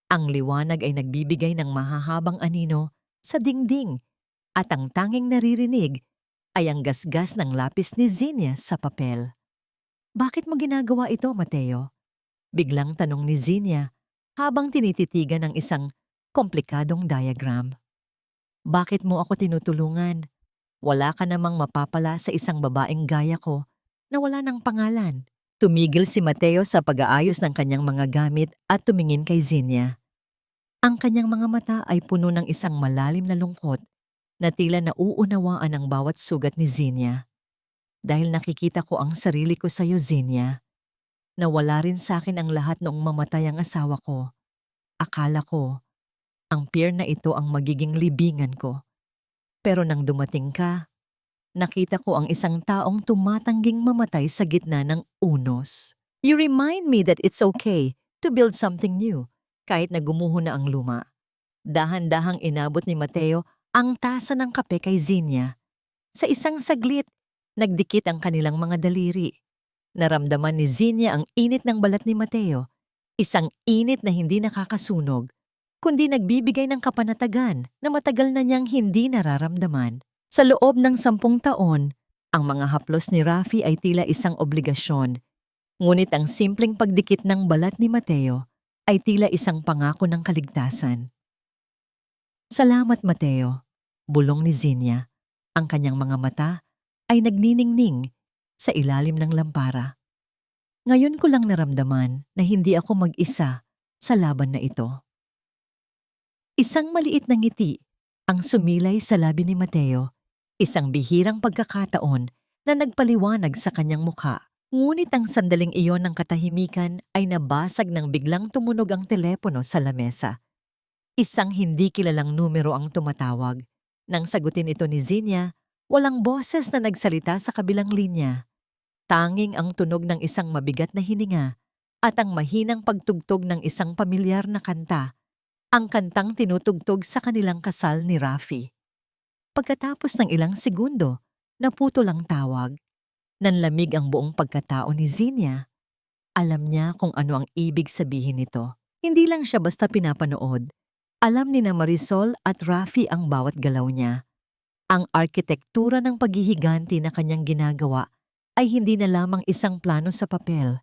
Ang liwanag ay nagbibigay ng mahahabang anino sa dingding at ang tanging naririnig ay ang gasgas ng lapis ni Xenia sa papel. Bakit mo ginagawa ito, Mateo? Biglang tanong ni Xenia habang tinititigan ng isang komplikadong diagram. Bakit mo ako tinutulungan? Wala ka namang mapapala sa isang babaeng gaya ko na wala ng pangalan. Tumigil si Mateo sa pag-aayos ng kanyang mga gamit at tumingin kay Xenia. Ang kanyang mga mata ay puno ng isang malalim na lungkot na tila nauunawaan ang bawat sugat ni Xenia. Dahil nakikita ko ang sarili ko sa iyo, Xenia. Nawala rin sa akin ang lahat noong mamatay ang asawa ko. Akala ko, ang pier na ito ang magiging libingan ko. Pero nang dumating ka, nakita ko ang isang taong tumatangging mamatay sa gitna ng unos. You remind me that it's okay to build something new, kahit na gumuho na ang luma. Dahan-dahang inabot ni Mateo ang tasa ng kape kay Xenia. Sa isang saglit, nagdikit ang kanilang mga daliri. Naramdaman ni Xenia ang init ng balat ni Mateo, isang init na hindi nakakasunog, kundi nagbibigay ng kapanatagan na matagal na niyang hindi nararamdaman. Sa loob ng 10 taon, ang mga haplos ni Rafi ay tila isang obligasyon, ngunit ang simpleng pagdikit ng balat ni Mateo ay tila isang pangako ng kaligtasan. Salamat, Mateo, bulong ni Xenia. Ang kanyang mga mata ay nagniningning sa ilalim ng lampara. Ngayon ko lang naramdaman na hindi ako mag-isa sa laban na ito. Isang maliit na ngiti ang sumilay sa labi ni Mateo, isang bihirang pagkakataon na nagpaliwanag sa kanyang mukha. Ngunit ang sandaling iyon ng katahimikan ay nabasag nang biglang tumunog ang telepono sa lamesa. Isang hindi kilalang numero ang tumatawag. Nang sagutin ito ni Xenia, walang boses na nagsalita sa kabilang linya. Tanging ang tunog ng isang mabigat na hininga at ang mahinang pagtugtog ng isang pamilyar na kanta, ang kantang tinutugtog sa kanilang kasal ni Rafi. Pagkatapos ng ilang segundo, naputol ang tawag. Nanlamig ang buong pagkatao ni Xenia. Alam niya kung ano ang ibig sabihin nito. Hindi lang siya basta pinapanood. Alam ni na Marisol at Rafi ang bawat galaw niya. Ang arkitektura ng paghihiganti na kanyang ginagawa ay hindi na lamang isang plano sa papel.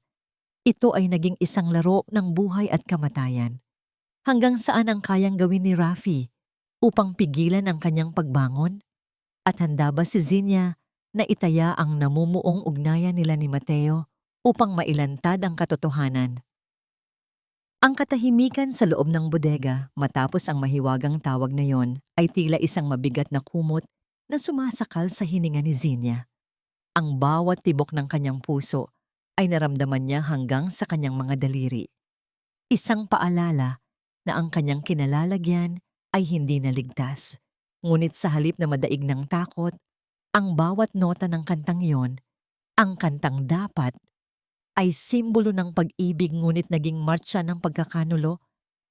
Ito ay naging isang laro ng buhay at kamatayan. Hanggang saan ang kayang gawin ni Rafi upang pigilan ang kanyang pagbangon? At handa ba si Xenia na itaya ang namumuong ugnayan nila ni Mateo upang mailantad ang katotohanan? Ang katahimikan sa loob ng bodega matapos ang mahiwagang tawag na yon ay tila isang mabigat na kumot na sumasakal sa hininga ni Xenia. Ang bawat tibok ng kanyang puso ay naramdaman niya hanggang sa kanyang mga daliri. Isang paalala na ang kanyang kinalalagyan ay hindi naligtas. Ngunit sa halip na madaig ng takot, ang bawat nota ng kantang iyon, ang kantang dapat, ay simbolo ng pag-ibig ngunit naging martsa ng pagkakanulo,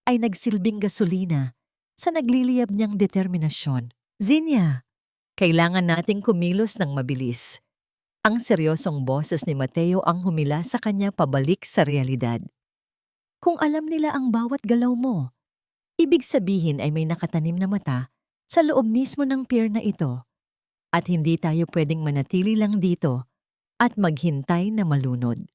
ay nagsilbing gasolina sa nagliliyab niyang determinasyon. Xenia, kailangan nating kumilos ng mabilis. Ang seryosong boses ni Mateo ang humila sa kanya pabalik sa realidad. Kung alam nila ang bawat galaw mo, ibig sabihin ay may nakatanim na mata sa loob mismo ng pier na ito at hindi tayo pwedeng manatili lang dito at maghintay na malunod.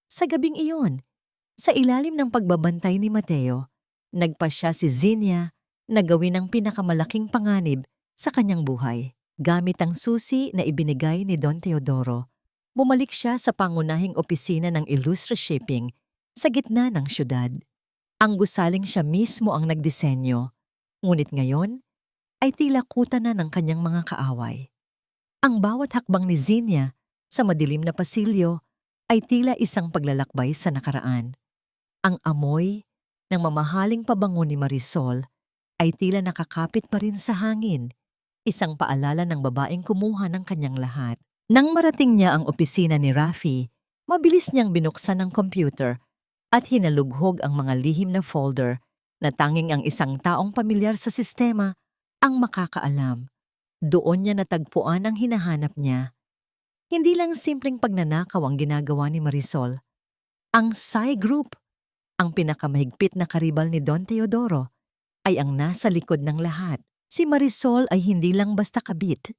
Sa gabing iyon, sa ilalim ng pagbabantay ni Mateo, nagpasya si Xenia na gawin ang pinakamalaking panganib sa kanyang buhay. Gamit ang susi na ibinigay ni Don Teodoro, bumalik siya sa pangunahing opisina ng Ilustre Shipping sa gitna ng syudad. Ang gusaling siya mismo ang nagdisenyo, ngunit ngayon ay tila kuta na ng kanyang mga kaaway. Ang bawat hakbang ni Zinnia sa madilim na pasilyo ay tila isang paglalakbay sa nakaraan. Ang amoy ng mamahaling pabango ni Marisol ay tila nakakapit pa rin sa hangin, isang paalala ng babaeng kumuha ng kanyang lahat. Nang marating niya ang opisina ni Rafi, mabilis niyang binuksan ang computer at hinalughog ang mga lihim na folder na tanging ang isang taong pamilyar sa sistema ang makakaalam. Doon niya natagpuan ang hinahanap niya. Hindi lang simpleng pagnanakaw ang ginagawa ni Marisol. Ang Psy Group, ang pinakamahigpit na karibal ni Don Teodoro, ay ang nasa likod ng lahat. Si Marisol ay hindi lang basta kabit.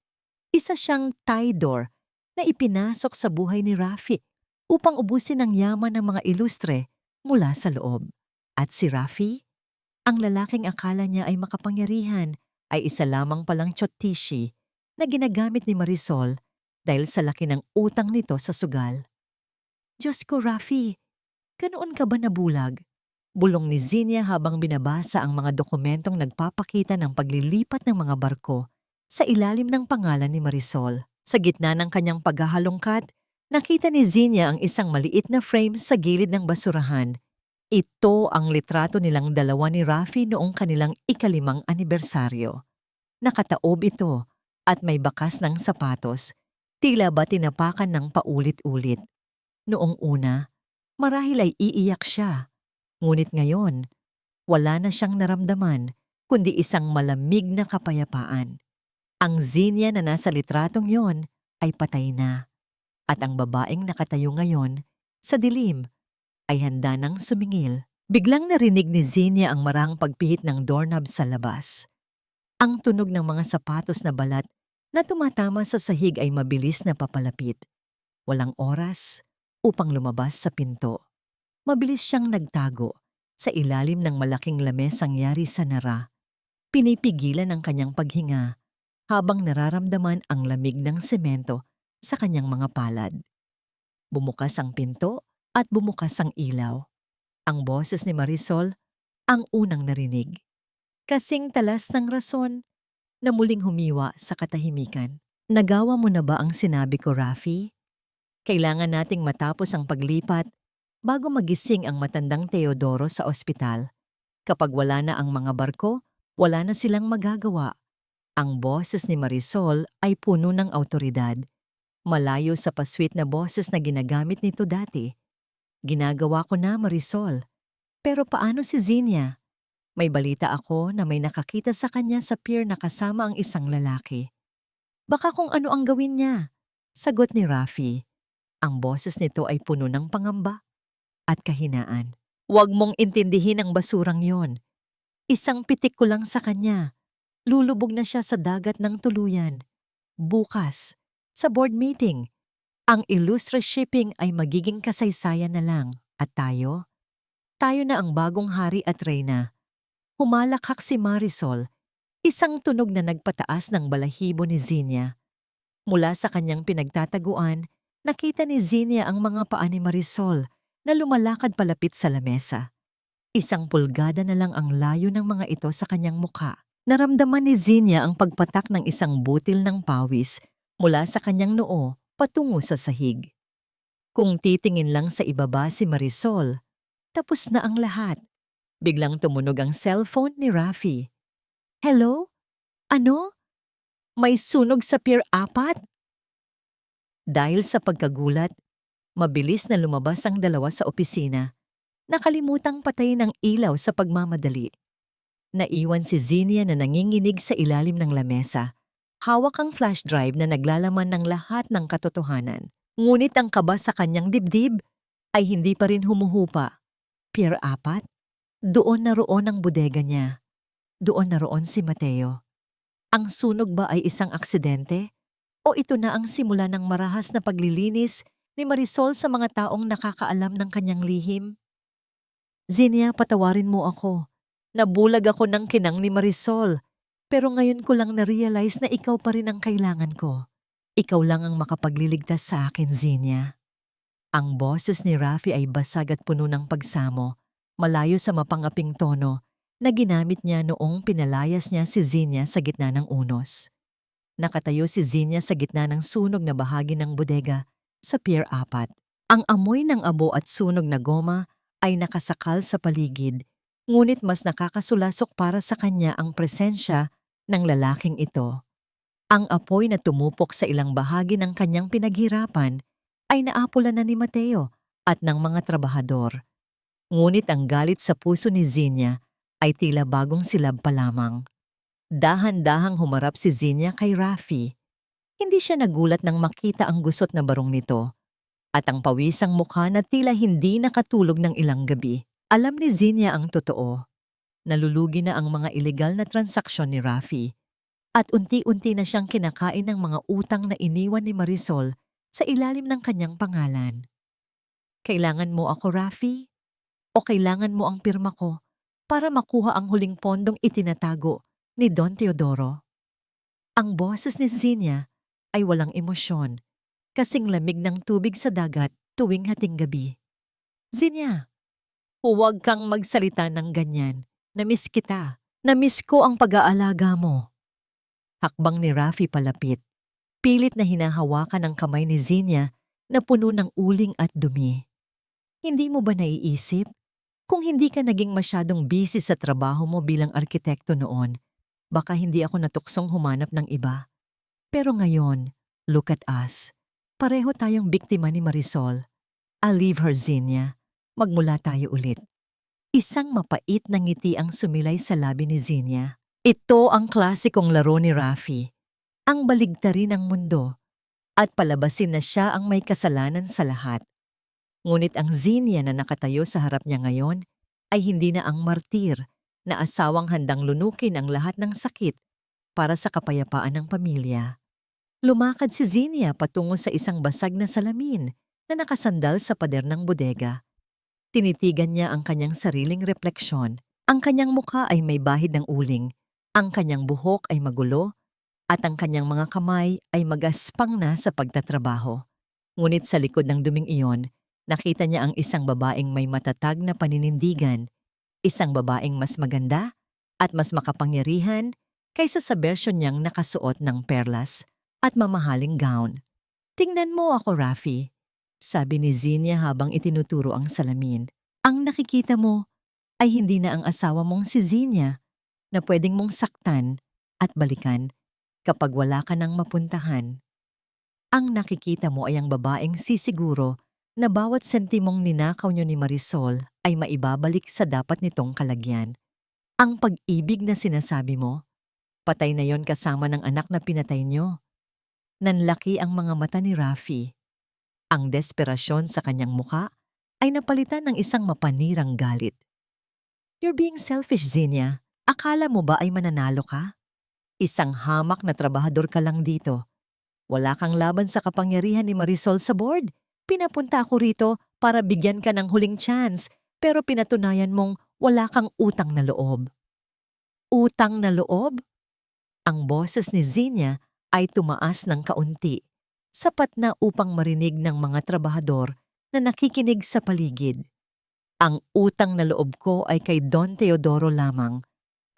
Isa siyang Tidor na ipinasok sa buhay ni Rafi upang ubusin ang yaman ng mga ilustre mula sa loob. At si Rafi, ang lalaking akala niya ay makapangyarihan, ay isa lamang palang tsotishi na ginagamit ni Marisol dahil sa laki ng utang nito sa sugal. Diyos ko, Rafi, ganoon ka ba nabulag? Bulong ni Zinnia habang binabasa ang mga dokumentong nagpapakita ng paglilipat ng mga barko sa ilalim ng pangalan ni Marisol. Sa gitna ng kanyang paghahalongkat, nakita ni Zinnia ang isang maliit na frame sa gilid ng basurahan. Ito ang litrato nilang dalawa ni Rafi noong kanilang ika-5 anibersaryo. Nakataob ito at may bakas ng sapatos, tila ba tinapakan ng paulit-ulit. Noong una, marahil ay iiyak siya. Ngunit ngayon, wala na siyang naramdaman kundi isang malamig na kapayapaan. Ang Zinnia na nasa litratong yon ay patay na. At ang babaeng nakatayo ngayon sa dilim ay handa nang sumingil. Biglang narinig ni Zinnia ang marahang pagpihit ng doorknob sa labas. Ang tunog ng mga sapatos na balat na tumatama sa sahig ay mabilis na papalapit. Walang oras upang lumabas sa pinto. Mabilis siyang nagtago sa ilalim ng malaking lamesang yari sa nara. Pinipigilan ang kanyang paghinga habang nararamdaman ang lamig ng semento sa kanyang mga palad. Bumukas ang pinto at bumukas ang ilaw. Ang boses ni Marisol ang unang narinig. Kasing talas ng rason na muling humiwa sa katahimikan. Nagawa mo na ba ang sinabi ko, Rafi? Kailangan nating matapos ang paglipat bago magising ang matandang Teodoro sa ospital. Kapag wala na ang mga barko, wala na silang magagawa. Ang boses ni Marisol ay puno ng awtoridad. Malayo sa pasweet na boses na ginagamit nito dati. Ginagawa ko na, Marisol. Pero paano si Zinnia? May balita ako na may nakakita sa kanya sa pier na kasama ang isang lalaki. Baka kung ano ang gawin niya. Sagot ni Rafi. Ang boses nito ay puno ng pangamba at kahinaan. Huwag mong intindihin ang basurang yon. Isang pitik ko lang sa kanya. Lulubog na siya sa dagat ng tuluyan. Bukas, sa board meeting, ang Illustra Shipping ay magiging kasaysayan na lang. At tayo? Tayo na ang bagong hari at reyna. Humalakhak si Marisol, isang tunog na nagpataas ng balahibo ni Zinnia. Mula sa kanyang pinagtataguan, nakita ni Zinnia ang mga paa ni Marisol na lumalakad palapit sa lamesa. Isang pulgada na lang ang layo ng mga ito sa kanyang mukha. Naramdaman ni Zinnia ang pagpatak ng isang butil ng pawis mula sa kanyang noo patungo sa sahig. Kung titingin lang sa ibaba si Marisol, tapos na ang lahat. Biglang tumunog ang cellphone ni Rafi. Hello? Ano? May sunog sa Pier 4? Dahil sa pagkagulat, mabilis na lumabas ang dalawa sa opisina. Nakalimutang patayin ang ilaw sa pagmamadali. Naiwan si Zinnia na nanginginig sa ilalim ng lamesa. Hawak ang flash drive na naglalaman ng lahat ng katotohanan. Ngunit ang kaba sa kanyang dibdib ay hindi pa rin humuhupa. Pier 4? Doon na roon ang bodega niya. Doon na roon si Mateo. Ang sunog ba ay isang aksidente? O ito na ang simula ng marahas na paglilinis ni Marisol sa mga taong nakakaalam ng kanyang lihim? Zinnia, patawarin mo ako. Nabulag ako ng kinang ni Marisol. Pero ngayon ko lang na-realize na ikaw pa rin ang kailangan ko. Ikaw lang ang makapagliligtas sa akin, Zinnia. Ang boses ni Rafi ay basag at puno ng pagsamo, malayo sa mapangaping tono na ginamit niya noong pinalayas niya si Zinya sa gitna ng unos. Nakatayo si Zinya sa gitna ng sunog na bahagi ng bodega sa Pier 4. Ang amoy ng abo at sunog na goma ay nakasakal sa paligid, ngunit mas nakakasulasok para sa kanya ang presensya ng lalaking ito. Ang apoy na tumupok sa ilang bahagi ng kanyang pinaghirapan ay naapulan na ni Mateo at ng mga trabahador. Ngunit ang galit sa puso ni Zinya ay tila bagong silab pa lamang. Dahan-dahang humarap si Zinya kay Rafi. Hindi siya nagulat nang makita ang gusot na barong nito at ang pawisang mukha na tila hindi nakatulog ng ilang gabi. Alam ni Zinya ang totoo. Nalulugi na ang mga ilegal na transaksyon ni Rafi at unti-unti na siyang kinakain ng mga utang na iniwan ni Marisol sa ilalim ng kanyang pangalan. Kailangan mo ako, Rafi? O kailangan mo ang pirma ko para makuha ang huling pondong itinatago ni Don Teodoro? Ang boses ni Zinya ay walang emosyon, kasing lamig ng tubig sa dagat tuwing hating gabi. Zinya, huwag kang magsalita ng ganyan. Namiss kita. Namiss ko ang pag-aalaga mo. Hakbang ni Rafi palapit. Pilit na hinahawakan ang kamay ni Zinya na puno ng uling at dumi. Hindi mo ba naiisip? Kung hindi ka naging masyadong busy sa trabaho mo bilang arkitekto noon, baka hindi ako natuksong humanap ng iba. Pero ngayon, look at us. Pareho tayong biktima ni Marisol. I'll leave her, Zinya. Magmula tayo ulit. Isang mapait na ngiti ang sumilay sa labi ni Zinya. Ito ang klasikong laro ni Rafi. Ang baligtarin ng mundo at palabasin na siya ang may kasalanan sa lahat. Ngunit ang Zinya na nakatayo sa harap niya ngayon ay hindi na ang martir na asawang handang lunukin ang lahat ng sakit para sa kapayapaan ng pamilya. Lumakad si Zinya patungo sa isang basag na salamin na nakasandal sa pader ng bodega. Tinitigan niya ang kanyang sariling refleksyon. Ang kanyang mukha ay may bahid ng uling, ang kanyang buhok ay magulo, at ang kanyang mga kamay ay magaspang na sa pagtatrabaho. Ngunit sa likod ng duming iyon, nakita niya ang isang babaeng may matatag na paninindigan, isang babaeng mas maganda at mas makapangyarihan kaysa sa bersyon niyang nakasuot ng perlas at mamahaling gown. Tingnan mo ako, Rafi, sabi ni Zinya habang itinuturo ang salamin. Ang nakikita mo ay hindi na ang asawa mong si Zinya na pwedeng mong saktan at balikan kapag wala ka nang mapuntahan. Ang nakikita mo ay ang babaeng sisiguro na bawat sentimong ninakaw niyo ni Marisol ay maibabalik sa dapat nitong kalagyan. Ang pag-ibig na sinasabi mo, patay na yon kasama ng anak na pinatay niyo. Nanlaki ang mga mata ni Rafi. Ang desperasyon sa kanyang muka ay napalitan ng isang mapanirang galit. You're being selfish, Zinya. Akala mo ba ay mananalo ka? Isang hamak na trabahador ka lang dito. Wala kang laban sa kapangyarihan ni Marisol sa board. Pinapunta ako rito para bigyan ka ng huling chance, pero pinatunayan mong wala kang utang na loob. Utang na loob? Ang boses ni Zinya ay tumaas ng kaunti, sapat na upang marinig ng mga trabahador na nakikinig sa paligid. Ang utang na loob ko ay kay Don Teodoro lamang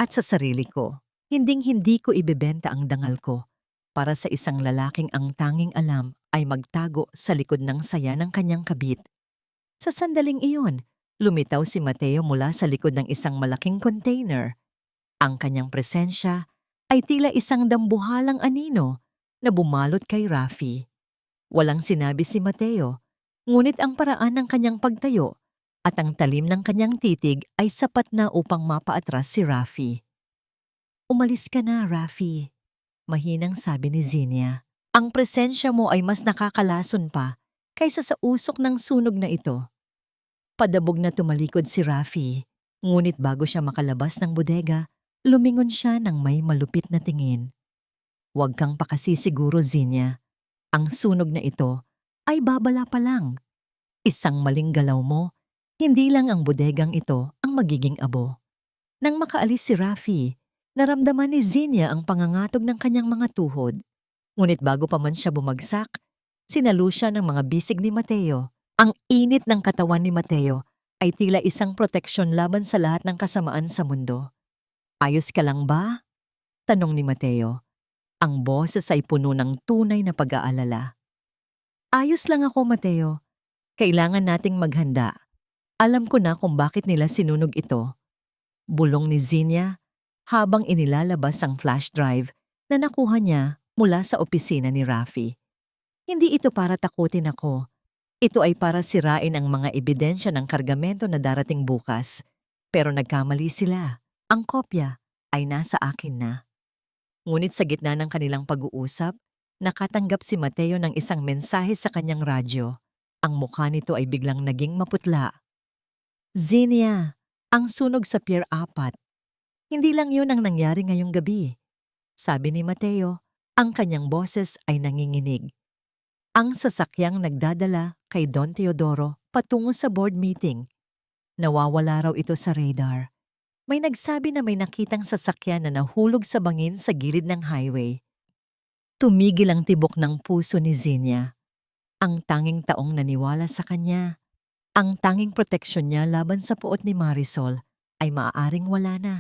at sa sarili ko. Hinding-hindi ko ibebenta ang dangal ko para sa isang lalaking ang tanging alam ay magtago sa likod ng saya ng kanyang kabit. Sa sandaling iyon, lumitaw si Mateo mula sa likod ng isang malaking container. Ang kanyang presensya ay tila isang dambuhalang anino na bumalot kay Rafi. Walang sinabi si Mateo, ngunit ang paraan ng kanyang pagtayo at ang talim ng kanyang titig ay sapat na upang mapaatras si Rafi. Umalis ka na, Rafi, mahinang sabi ni Zinya. Ang presensya mo ay mas nakakalason pa kaysa sa usok ng sunog na ito. Padabog na tumalikod si Rafi, ngunit bago siya makalabas ng bodega, lumingon siya ng may malupit na tingin. Huwag kang pakasisiguro, Zinya. Ang sunog na ito ay babala pa lang. Isang maling galaw mo, hindi lang ang bodegang ito ang magiging abo. Nang makaalis si Rafi, naramdaman ni Zinya ang pangangatog ng kanyang mga tuhod. Ngunit bago pa man siya bumagsak, sinalo siya ng mga bisig ni Mateo. Ang init ng katawan ni Mateo ay tila isang proteksyon laban sa lahat ng kasamaan sa mundo. Ayos ka lang ba? Tanong ni Mateo. Ang boses ay puno ng tunay na pag-aalala. Ayos lang ako, Mateo. Kailangan nating maghanda. Alam ko na kung bakit nila sinunog ito. Bulong ni Zinia habang inilalabas ang flash drive na nakuha niya mula sa opisina ni Rafi. Hindi ito para takutin ako. Ito ay para sirain ang mga ebidensya ng kargamento na darating bukas. Pero nagkamali sila. Ang kopya ay nasa akin na. Ngunit sa gitna ng kanilang pag-uusap, nakatanggap si Mateo ng isang mensahe sa kanyang radyo. Ang mukha nito ay biglang naging maputla. Zinia, ang sunog sa Pier 4. Hindi lang yun ang nangyari ngayong gabi. Sabi ni Mateo, ang kanyang boses ay nanginginig. Ang sasakyang nagdadala kay Don Teodoro patungo sa board meeting. Nawawala raw ito sa radar. May nagsabi na may nakitang sasakyan na nahulog sa bangin sa gilid ng highway. Tumigil ang tibok ng puso ni Zinia. Ang tanging taong naniwala sa kanya, ang tanging proteksyon niya laban sa puot ni Marisol ay maaaring wala na.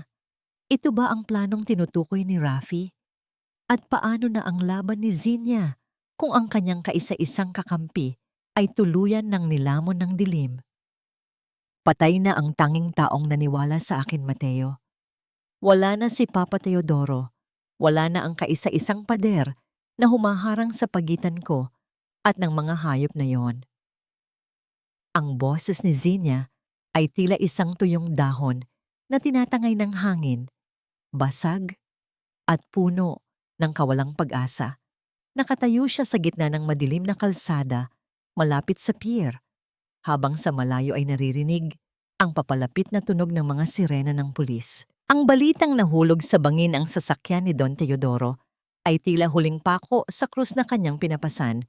Ito ba ang planong tinutukoy ni Rafi? At paano na ang laban ni Zinia kung ang kanyang kaisa-isang kakampi ay tuluyan ng nilamon ng dilim? Patay na ang tanging taong naniwala sa akin, Mateo. Wala na si Papa Teodoro. Wala na ang kaisa-isang pader na humaharang sa pagitan ko at ng mga hayop na yon. Ang boses ni Zinia ay tila isang tuyong dahon na tinatangay ng hangin, basag at puno ng kawalang pag-asa. Nakatayo siya sa gitna ng madilim na kalsada malapit sa pier, habang sa malayo ay naririnig ang papalapit na tunog ng mga sirena ng pulis. Ang balitang nahulog sa bangin ang sasakyan ni Don Teodoro ay tila huling pako sa krus na kanyang pinapasan.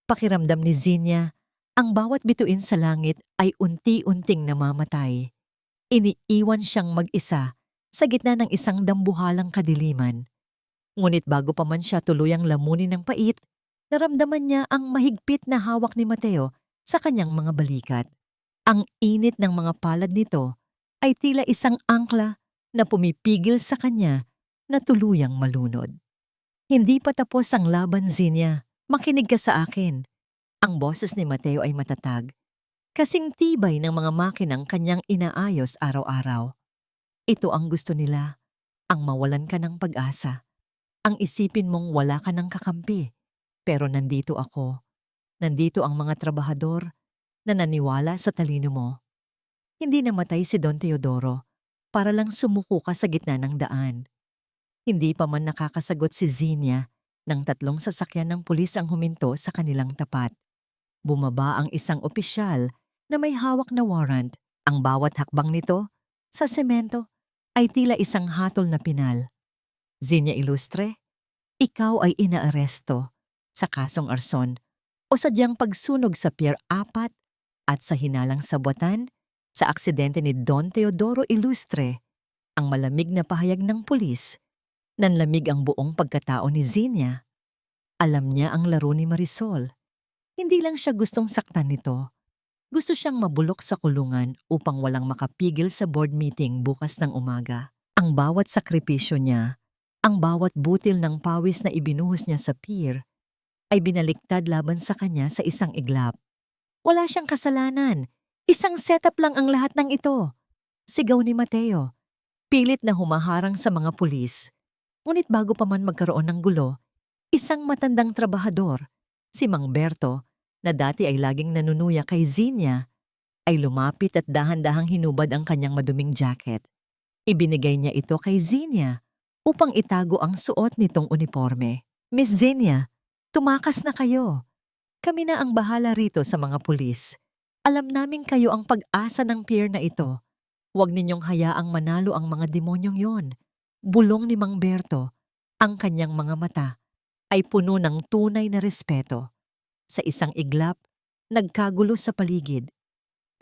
Pakiramdam ni Zinia, ang bawat bituin sa langit ay unti-unting namamatay. Iniiwan siyang mag-isa sa gitna ng isang dambuhalang kadiliman. Ngunit bago pa man siya tuluyang lamunin ng pait, naramdaman niya ang mahigpit na hawak ni Mateo sa kanyang mga balikat. Ang init ng mga palad nito ay tila isang angkla na pumipigil sa kanya na tuluyang malunod. Hindi pa tapos ang laban, Zinia. Makinig ka sa akin. Ang boses ni Mateo ay matatag, kasing tibay ng mga makinang kanyang inaayos araw-araw. Ito ang gusto nila, ang mawalan ka ng pag-asa. Ang isipin mong wala ka ng kakampi. Pero nandito ako. Nandito ang mga trabahador na naniwala sa talino mo. Hindi namatay si Don Teodoro para lang sumuko ka sa gitna ng daan. Hindi pa man nakakasagot si Zinia nang tatlong sasakyan ng pulis ang huminto sa kanilang tapat. Bumaba ang isang opisyal na may hawak na warrant. Ang bawat hakbang nito sa semento ay tila isang hatol na pinal. Zinia Ilustre, ikaw ay inaaresto sa kasong arson o sadyang pagsunog sa Pier 4 at sa hinalang sabuatan sa aksidente ni Don Teodoro Ilustre. Ang malamig na pahayag ng pulis, nanlamig ang buong pagkatao ni Zinia. Alam niya ang laro ni Marisol. Hindi lang siya gustong saktan nito. Gusto siyang mabulok sa kulungan upang walang makapigil sa board meeting bukas ng umaga. Ang bawat sakripisyo niya, ang bawat butil ng pawis na ibinuhos niya sa pier, ay binaliktad laban sa kanya sa isang iglap. Wala siyang kasalanan. Isang setup lang ang lahat ng ito. Sigaw ni Mateo, pilit na humaharang sa mga pulis. Ngunit bago pa man magkaroon ng gulo, isang matandang trabahador, si Mang Berto, na dati ay laging nanunuya kay Zinia, ay lumapit at dahan-dahang hinubad ang kanyang maduming jacket. Ibinigay niya ito kay Zinia upang itago ang suot nitong uniforme. Miss Zinia, tumakas na kayo. Kami na ang bahala rito sa mga pulis. Alam namin kayo ang pag-asa ng pier na ito. Huwag ninyong hayaang manalo ang mga demonyong yon. Bulong ni Mang Berto, ang kanyang mga mata ay puno ng tunay na respeto. Sa isang iglap, nagkagulo sa paligid.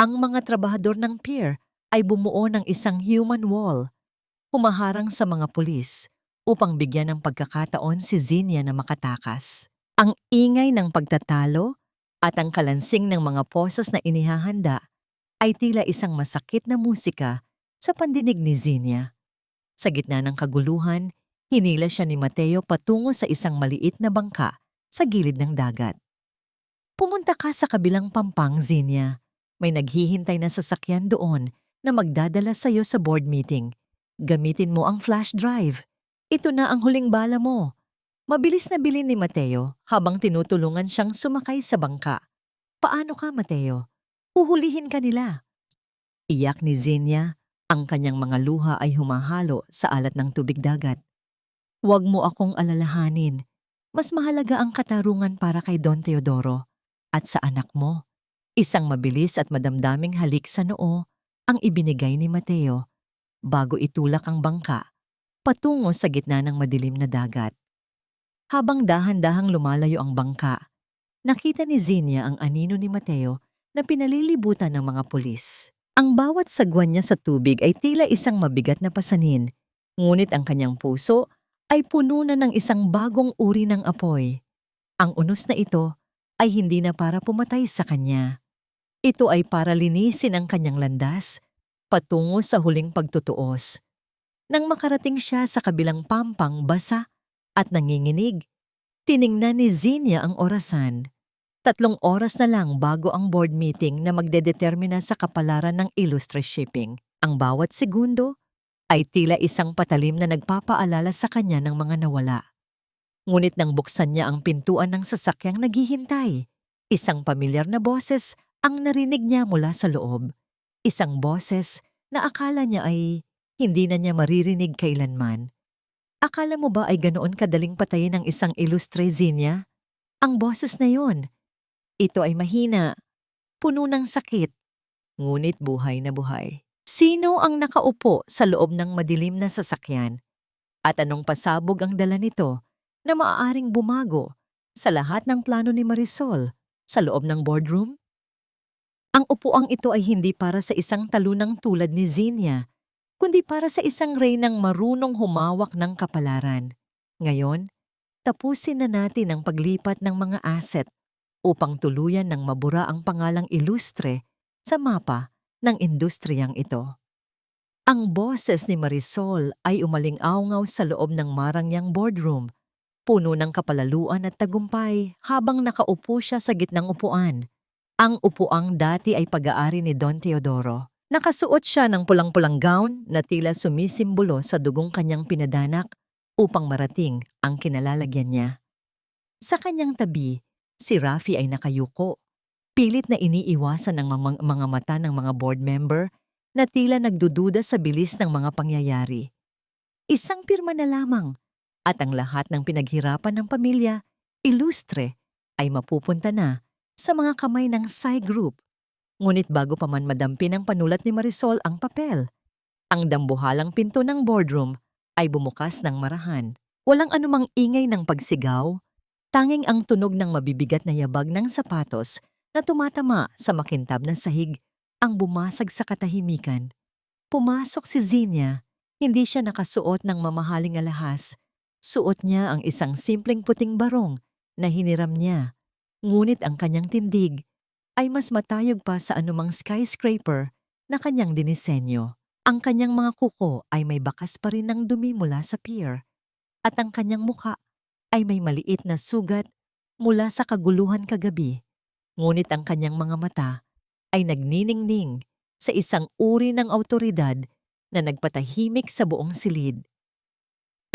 Ang mga trabahador ng pier ay bumuo ng isang human wall, humaharang sa mga pulis upang bigyan ng pagkakataon si Zinia na makatakas. Ang ingay ng pagtatalo At ang kalansing ng mga poses na inihahanda ay tila isang masakit na musika sa pandinig ni Zinia. Sa gitna ng kaguluhan, hinila siya ni Mateo patungo sa isang maliit na bangka sa gilid ng dagat. Pumunta ka sa kabilang pampang, Zinia. May naghihintay na sasakyan doon na magdadala sa iyo sa board meeting. Gamitin mo ang flash drive. Ito na ang huling bala mo. Mabilis na bilin ni Mateo habang tinutulungan siyang sumakay sa bangka. Paano ka, Mateo? Huhulihin ka nila. Iyak ni Zinia, ang kanyang mga luha ay humahalo sa alat ng tubig dagat. Huwag mo akong alalahanin. Mas mahalaga ang katarungan para kay Don Teodoro. At sa anak mo, isang mabilis at madamdaming halik sa noo ang ibinigay ni Mateo bago itulak ang bangka patungo sa gitna ng madilim na dagat. Habang dahan-dahang lumalayo ang bangka, nakita ni Zinia ang anino ni Mateo na pinalilibutan ng mga pulis. Ang bawat sagwan niya sa tubig ay tila isang mabigat na pasanin, ngunit ang kanyang puso ay puno na ng isang bagong uri ng apoy. Ang unos na ito ay hindi na para pumatay sa kanya. Ito ay para linisin ang kanyang landas patungo sa huling pagtutuos. Nang makarating siya sa kabilang pampang basa at nanginginig, tiningnan ni Zinia ang orasan. 3 oras na lang bago ang board meeting na magdedetermina sa kapalaran ng Illustre Shipping. Ang bawat segundo ay tila isang patalim na nagpapaalala sa kanya ng mga nawala. Ngunit nang buksan niya ang pintuan ng sasakyang naghihintay, isang pamilyar na boses ang narinig niya mula sa loob. Isang boses na akala niya ay hindi na niya maririnig kailanman. Akala mo ba ay ganoon kadaling patayin ng isang Illustre, Zinia? Ang boses na yon. Ito ay mahina, puno ng sakit, ngunit buhay na buhay. Sino ang nakaupo sa loob ng madilim na sasakyan? At anong pasabog ang dala nito na maaaring bumago sa lahat ng plano ni Marisol sa loob ng boardroom? Ang upuang ito ay hindi para sa isang talunang tulad ni Zinia, kundi para sa isang reynang marunong humawak ng kapalaran. Ngayon, tapusin na natin ang paglipat ng mga asset upang tuluyan ng mabura ang pangalang Illustre sa mapa ng industriyang ito. Ang boses ni Marisol ay umaling-awngaw sa loob ng marangyang boardroom, puno ng kapalaluan at tagumpay habang nakaupo siya sa gitnang upuan. Ang upuang dati ay pag-aari ni Don Teodoro. Nakasuot siya ng pulang-pulang gown na tila sumisimbolo sa dugong kanyang pinadanak upang marating ang kinalalagyan niya. Sa kanyang tabi, si Rafi ay nakayuko, pilit na iniiwasan ng mga mata ng mga board member na tila nagdududa sa bilis ng mga pangyayari. Isang pirma na lamang at ang lahat ng pinaghirapan ng pamilya, Illustre, ay mapupunta na sa mga kamay ng Psy Group. Ngunit bago pa man madampi ng panulat ni Marisol ang papel, ang dambuhalang pinto ng boardroom ay bumukas ng marahan. Walang anumang ingay ng pagsigaw, tanging ang tunog ng mabibigat na yabag ng sapatos na tumatama sa makintab na sahig ang bumasag sa katahimikan. Pumasok si Zinia, hindi siya nakasuot ng mamahaling alahas. Suot niya ang isang simpleng puting barong na hiniram niya. Ngunit ang kanyang tindig ay mas matayog pa sa anumang skyscraper na kanyang dinisenyo. Ang kanyang mga kuko ay may bakas pa rin ng dumi mula sa pier at ang kanyang mukha ay may maliit na sugat mula sa kaguluhan kagabi. Ngunit ang kanyang mga mata ay nagniningning sa isang uri ng awtoridad na nagpatahimik sa buong silid.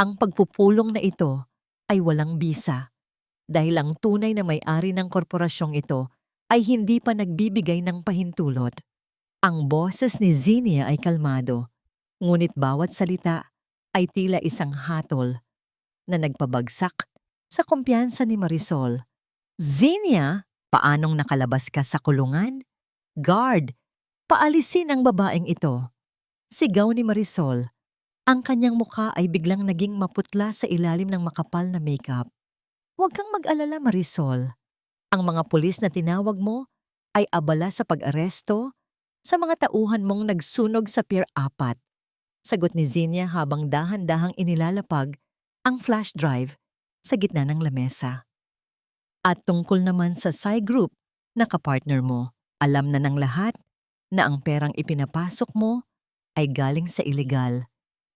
Ang pagpupulong na ito ay walang bisa dahil ang tunay na may-ari ng korporasyong ito ay hindi pa nagbibigay ng pahintulot. Ang boses ni Zinia ay kalmado, ngunit bawat salita ay tila isang hatol na nagpabagsak sa kumpiyansa ni Marisol. Zinia, paanong nakalabas ka sa kulungan? Guard, paalisin ang babaeng ito. Sigaw ni Marisol. Ang kanyang mukha ay biglang naging maputla sa ilalim ng makapal na makeup. Huwag kang mag-alala, Marisol. Ang mga pulis na tinawag mo ay abala sa pag-aresto sa mga tauhan mong nagsunog sa Pier 4. Sagot ni Zinia habang dahan-dahang inilalapag ang flash drive sa gitna ng lamesa. At tungkol naman sa Psy Group, na kapartner mo. Alam na ng lahat na ang perang ipinapasok mo ay galing sa ilegal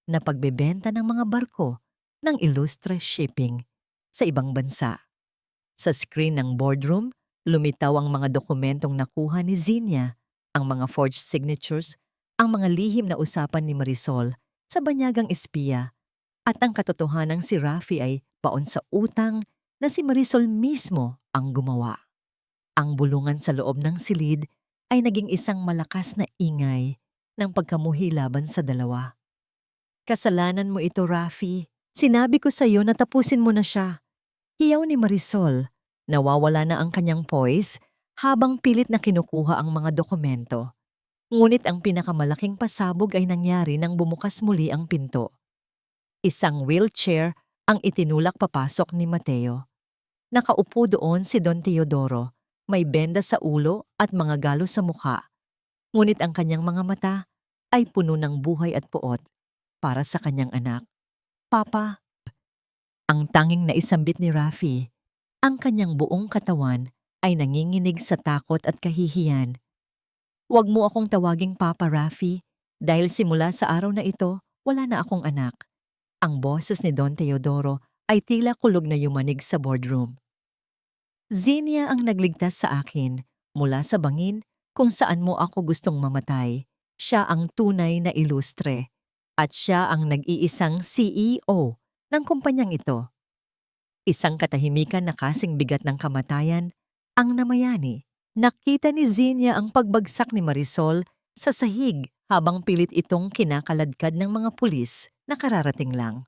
na pagbebenta ng mga barko ng Illustre Shipping sa ibang bansa. Sa screen ng boardroom, lumitaw ang mga dokumentong nakuha ni Zinia, ang mga forged signatures, ang mga lihim na usapan ni Marisol sa banyagang espiya, at ang katotohanang si Rafi ay baon sa utang na si Marisol mismo ang gumawa. Ang bulungan sa loob ng silid ay naging isang malakas na ingay ng pagkamuhi laban sa dalawa. Kasalanan mo ito, Rafi. Sinabi ko sa iyo na tapusin mo na siya. Hiyaw ni Marisol. Nawawala na ang kanyang poise habang pilit na kinukuha ang mga dokumento. Ngunit ang pinakamalaking pasabog ay nangyari nang bumukas muli ang pinto. Isang wheelchair ang itinulak papasok ni Mateo. Nakaupo doon si Don Teodoro, may benda sa ulo at mga galos sa mukha. Ngunit ang kanyang mga mata ay puno ng buhay at puot para sa kanyang anak. Papa, ang tanging naisambit ni Rafi, ang kanyang buong katawan ay nanginginig sa takot at kahihiyan. Huwag mo akong tawaging Papa, Rafi, dahil simula sa araw na ito, wala na akong anak. Ang boses ni Don Teodoro ay tila kulog na yumanig sa boardroom. Zinia ang nagligtas sa akin mula sa bangin kung saan mo ako gustong mamatay. Siya ang tunay na Illustre at siya ang nag-iisang CEO ng kumpanyang ito. Isang katahimikan na kasing bigat ng kamatayan ang namayani. Nakita ni Zinia ang pagbagsak ni Marisol sa sahig habang pilit itong kinakaladkad ng mga pulis na kararating lang.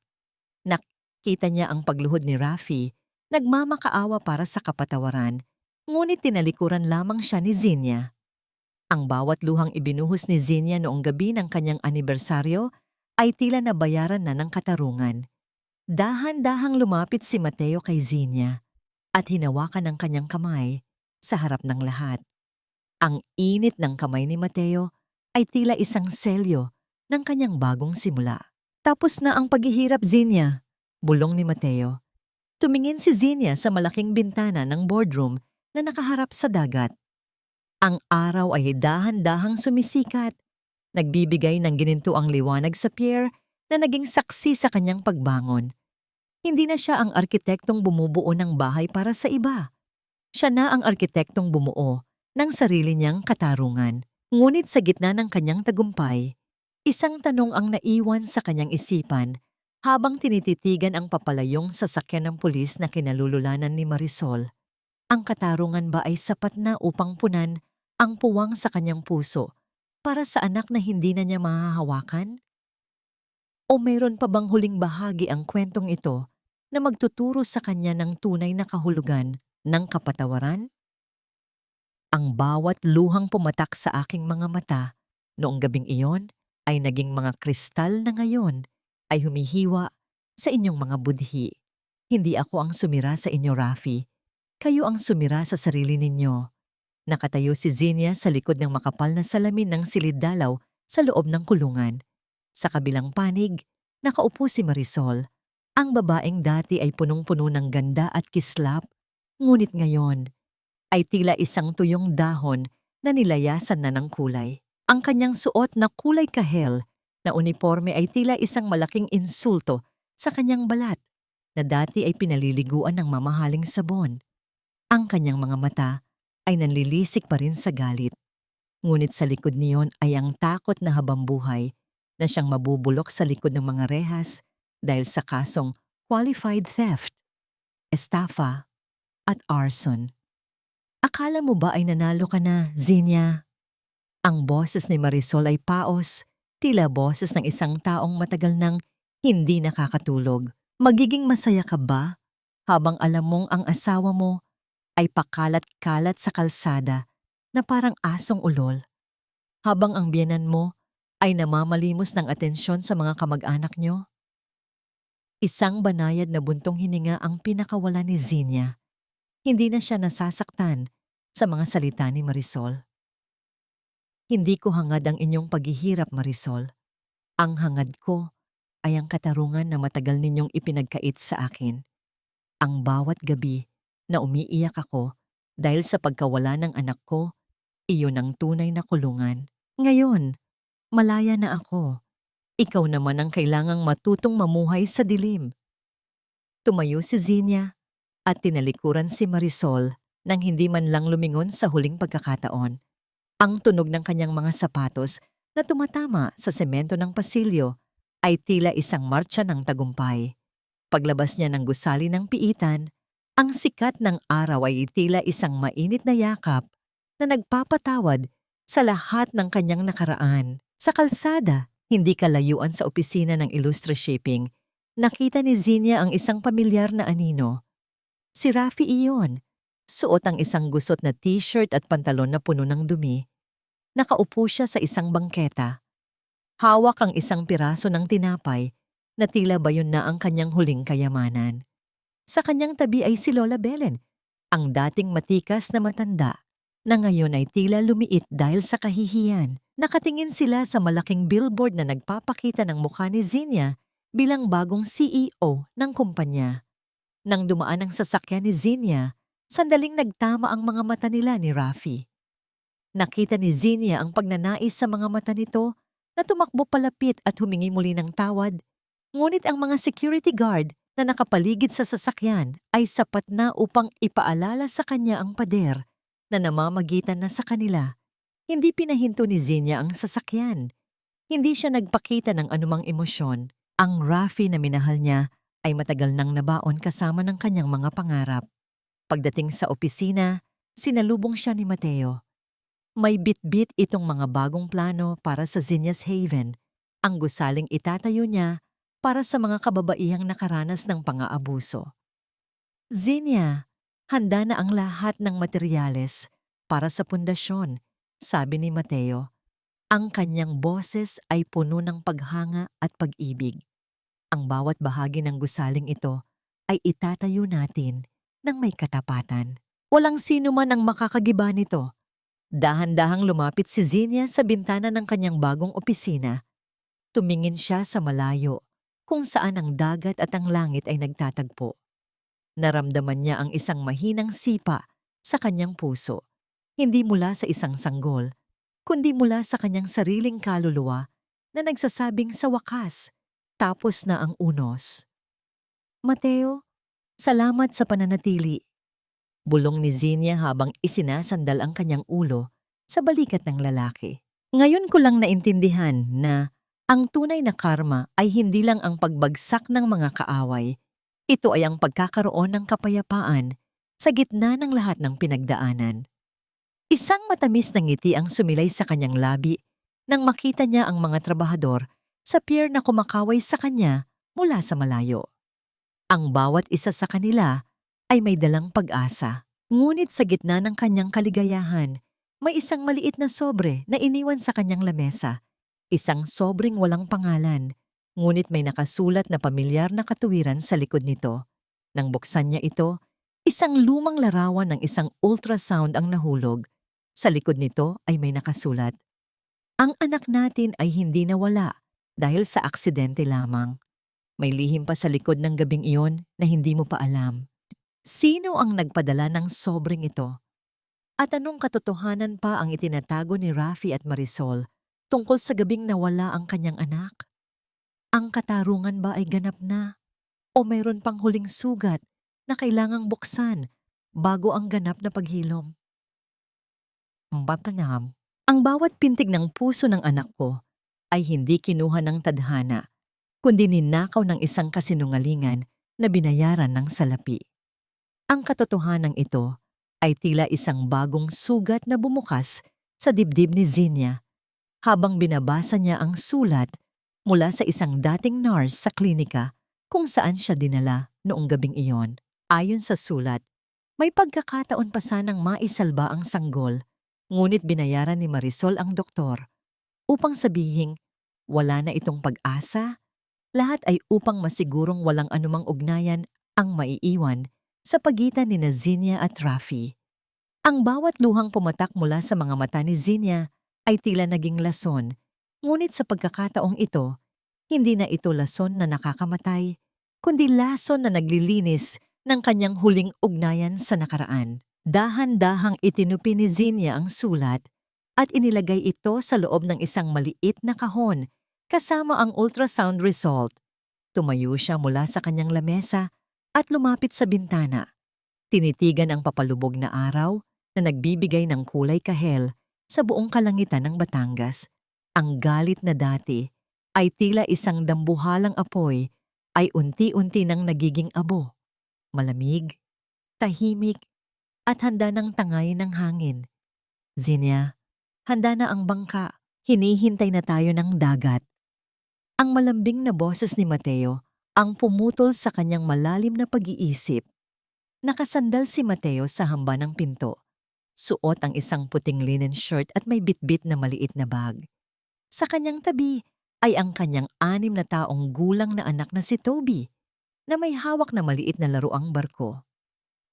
Nakita niya ang pagluhod ni Rafi, nagmamakaawa para sa kapatawaran, ngunit tinalikuran lamang siya ni Zinia. Ang bawat luhang ibinuhos ni Zinia noong gabi ng kanyang anibersaryo ay tila nabayaran na ng katarungan. Dahan-dahang lumapit si Mateo kay Zinia at hinawakan ang kanyang kamay sa harap ng lahat. Ang init ng kamay ni Mateo ay tila isang selyo ng kanyang bagong simula. Tapos na ang paghihirap, Zinia, bulong ni Mateo. Tumingin si Zinia sa malaking bintana ng boardroom na nakaharap sa dagat. Ang araw ay dahan-dahang sumisikat, nagbibigay ng ginintuang liwanag sa pier na naging saksi sa kanyang pagbangon. Hindi na siya ang arkitektong bumubuo ng bahay para sa iba. Siya na ang arkitektong bumuo ng sarili niyang katarungan. Ngunit sa gitna ng kanyang tagumpay, isang tanong ang naiwan sa kanyang isipan habang tinititigan ang papalayong sasakyan ng pulis na kinalululanan ni Marisol. Ang katarungan ba ay sapat na upang punan ang puwang sa kanyang puso para sa anak na hindi na niya mahahawakan? O mayroon pa bang huling bahagi ang kwentong ito na magtuturo sa kanya ng tunay na kahulugan ng kapatawaran? Ang bawat luhang pumatak sa aking mga mata noong gabing iyon ay naging mga kristal na ngayon ay humihiwa sa inyong mga budhi. Hindi ako ang sumira sa inyo, Rafi. Kayo ang sumira sa sarili ninyo. Nakatayo si Zinia sa likod ng makapal na salamin ng silid-dalaw sa loob ng kulungan. Sa kabilang panig, nakaupo si Marisol. Ang babaeng dati ay punong-puno ng ganda at kislap, ngunit ngayon ay tila isang tuyong dahon na nilayasan na ng kulay. Ang kanyang suot na kulay kahel na uniforme ay tila isang malaking insulto sa kanyang balat na dati ay pinaliliguan ng mamahaling sabon. Ang kanyang mga mata ay nanlilisik pa rin sa galit. Ngunit sa likod niyon ay ang takot na habambuhay na siyang mabubulok sa likod ng mga rehas dahil sa kasong qualified theft, estafa, at arson. Akala mo ba ay nanalo ka na, Zinia? Ang boses ni Marisol ay paos, tila boses ng isang taong matagal nang hindi nakakatulog. Magiging masaya ka ba habang alam mong ang asawa mo ay pakalat-kalat sa kalsada na parang asong ulol, habang ang biyenan mo ay namamalimos ng atensyon sa mga kamag-anak nyo? Isang banayad na buntong hininga ang pinakawala ni Zinia. Hindi na siya nasasaktan sa mga salita ni Marisol. Hindi ko hangad ang inyong paghihirap, Marisol. Ang hangad ko ay ang katarungan na matagal ninyong ipinagkait sa akin. Ang bawat gabi na umiiyak ako Dahil sa pagkawala ng anak ko, iyon ang tunay na kulungan. Ngayon, malaya na ako. Ikaw naman ang kailangang matutong mamuhay sa dilim. Tumayo si Zinia at tinalikuran si Marisol nang hindi man lang lumingon sa huling pagkakataon. Ang tunog ng kanyang mga sapatos na tumatama sa semento ng pasilyo ay tila isang martsa ng tagumpay. Paglabas niya ng gusali ng piitan, ang sikat ng araw ay tila isang mainit na yakap na nagpapatawad sa lahat ng kanyang nakaraan. Sa kalsada, hindi kalayuan sa opisina ng Illustra Shipping, nakita ni Zinia ang isang pamilyar na anino. Si Rafi iyon. Suot ang isang gusot na t-shirt at pantalon na puno ng dumi. Nakaupo siya sa isang bangketa. Hawak ang isang piraso ng tinapay na tila ba yun na ang kanyang huling kayamanan. Sa kanyang tabi ay si Lola Belen, ang dating matikas na matanda, na ngayon ay tila lumiit dahil sa kahihiyan. Nakatingin sila sa malaking billboard na nagpapakita ng mukha ni Zinia bilang bagong CEO ng kumpanya. Nang dumaan ang sasakyan ni Zinia, sandaling nagtama ang mga mata nila ni Rafi. Nakita ni Zinia ang pagnanais sa mga mata nito na tumakbo palapit at humingi muli ng tawad. Ngunit ang mga security guard na nakapaligid sa sasakyan ay sapat na upang ipaalala sa kanya ang pader na namamagitan na sa kanila. Hindi pinahinto ni Zinia ang sasakyan. Hindi siya nagpakita ng anumang emosyon. Ang Rafi na minahal niya ay matagal nang nabaon kasama ng kanyang mga pangarap. Pagdating sa opisina, sinalubong siya ni Mateo. May bit-bit itong mga bagong plano para sa Zinia's Haven, ang gusaling itatayo niya para sa mga kababaihang nakaranas ng pang-aabuso. Zinia, handa na ang lahat ng materyales para sa pundasyon, sabi ni Mateo. Ang kanyang boses ay puno ng paghanga at pag-ibig. Ang bawat bahagi ng gusaling ito ay itatayo natin ng may katapatan. Walang sino man ang makakagiba nito. Dahan-dahang lumapit si Zinia sa bintana ng kanyang bagong opisina. Tumingin siya sa malayo, kung saan ang dagat at ang langit ay nagtatagpo. Naramdaman niya ang isang mahinang sipa sa kanyang puso, hindi mula sa isang sanggol, kundi mula sa kanyang sariling kaluluwa na nagsasabing sa wakas, tapos na ang unos. Mateo, salamat sa pananatili. Bulong ni Zinia habang isinasandal ang kanyang ulo sa balikat ng lalaki. Ngayon ko lang naintindihan na ang tunay na karma ay hindi lang ang pagbagsak ng mga kaaway. Ito ay ang pagkakaroon ng kapayapaan sa gitna ng lahat ng pinagdaanan. Isang matamis na ngiti ang sumilay sa kanyang labi nang makita niya ang mga trabahador sa pier na kumakaway sa kanya mula sa malayo. Ang bawat isa sa kanila ay may dalang pag-asa. Ngunit sa gitna ng kanyang kaligayahan, may isang maliit na sobre na iniwan sa kanyang lamesa. Isang sobreng walang pangalan, ngunit may nakasulat na pamilyar na katuwiran sa likod nito. Nang buksan niya ito, isang lumang larawan ng isang ultrasound ang nahulog. Sa likod nito ay may nakasulat, "Ang anak natin ay hindi nawala dahil sa aksidente lamang." May lihim pa sa likod ng gabing iyon na hindi mo pa alam. Sino ang nagpadala ng sobreng ito? At anong katotohanan pa ang itinatago ni Rafi at Marisol tungkol sa gabing nawala ang kanyang anak? Ang katarungan ba ay ganap na? O mayroon pang huling sugat na kailangang buksan bago ang ganap na paghilom? Matanam, ang bawat pintig ng puso ng anak ko ay hindi kinuha ng tadhana, kundi ninakaw ng isang kasinungalingan na binayaran ng salapi. Ang katotohanan ito ay tila isang bagong sugat na bumukas sa dibdib ni Zinia habang binabasa niya ang sulat mula sa isang dating nurse sa klinika kung saan siya dinala noong gabing iyon. Ayon sa sulat, may pagkakataon pa sanang maisalba ang sanggol, ngunit binayaran ni Marisol ang doktor upang sabihing wala na itong pag-asa, lahat ay upang masigurong walang anumang ugnayan ang maiiwan sa pagitan ni Zinia at Rafi. Ang bawat luhang pumatak mula sa mga mata ni Zinia ay tila naging lason, ngunit sa pagkakataong ito, hindi na ito lason na nakakamatay, kundi lason na naglilinis ng kanyang huling ugnayan sa nakaraan. Dahan-dahang itinupi ni Zinnia ang sulat at inilagay ito sa loob ng isang maliit na kahon kasama ang ultrasound result. Tumayo siya mula sa kanyang lamesa at lumapit sa bintana. Tinitigan ang papalubog na araw na nagbibigay ng kulay kahel sa buong kalangitan ng Batangas. Ang galit na dati ay tila isang dambuhalang apoy ay unti-unti nang nagiging abo. Malamig, tahimik, at handa ng tangay ng hangin. Zinnia, handa na ang bangka. Hinihintay na tayo ng dagat. Ang malambing na boses ni Mateo ang pumutol sa kanyang malalim na pag-iisip. Nakasandal si Mateo sa hamba ng pinto. Suot ang isang puting linen shirt at may bitbit na maliit na bag. Sa kanyang tabi ay ang kanyang 6 na taong gulang na anak na si Toby, na may hawak na maliit na laruang barko.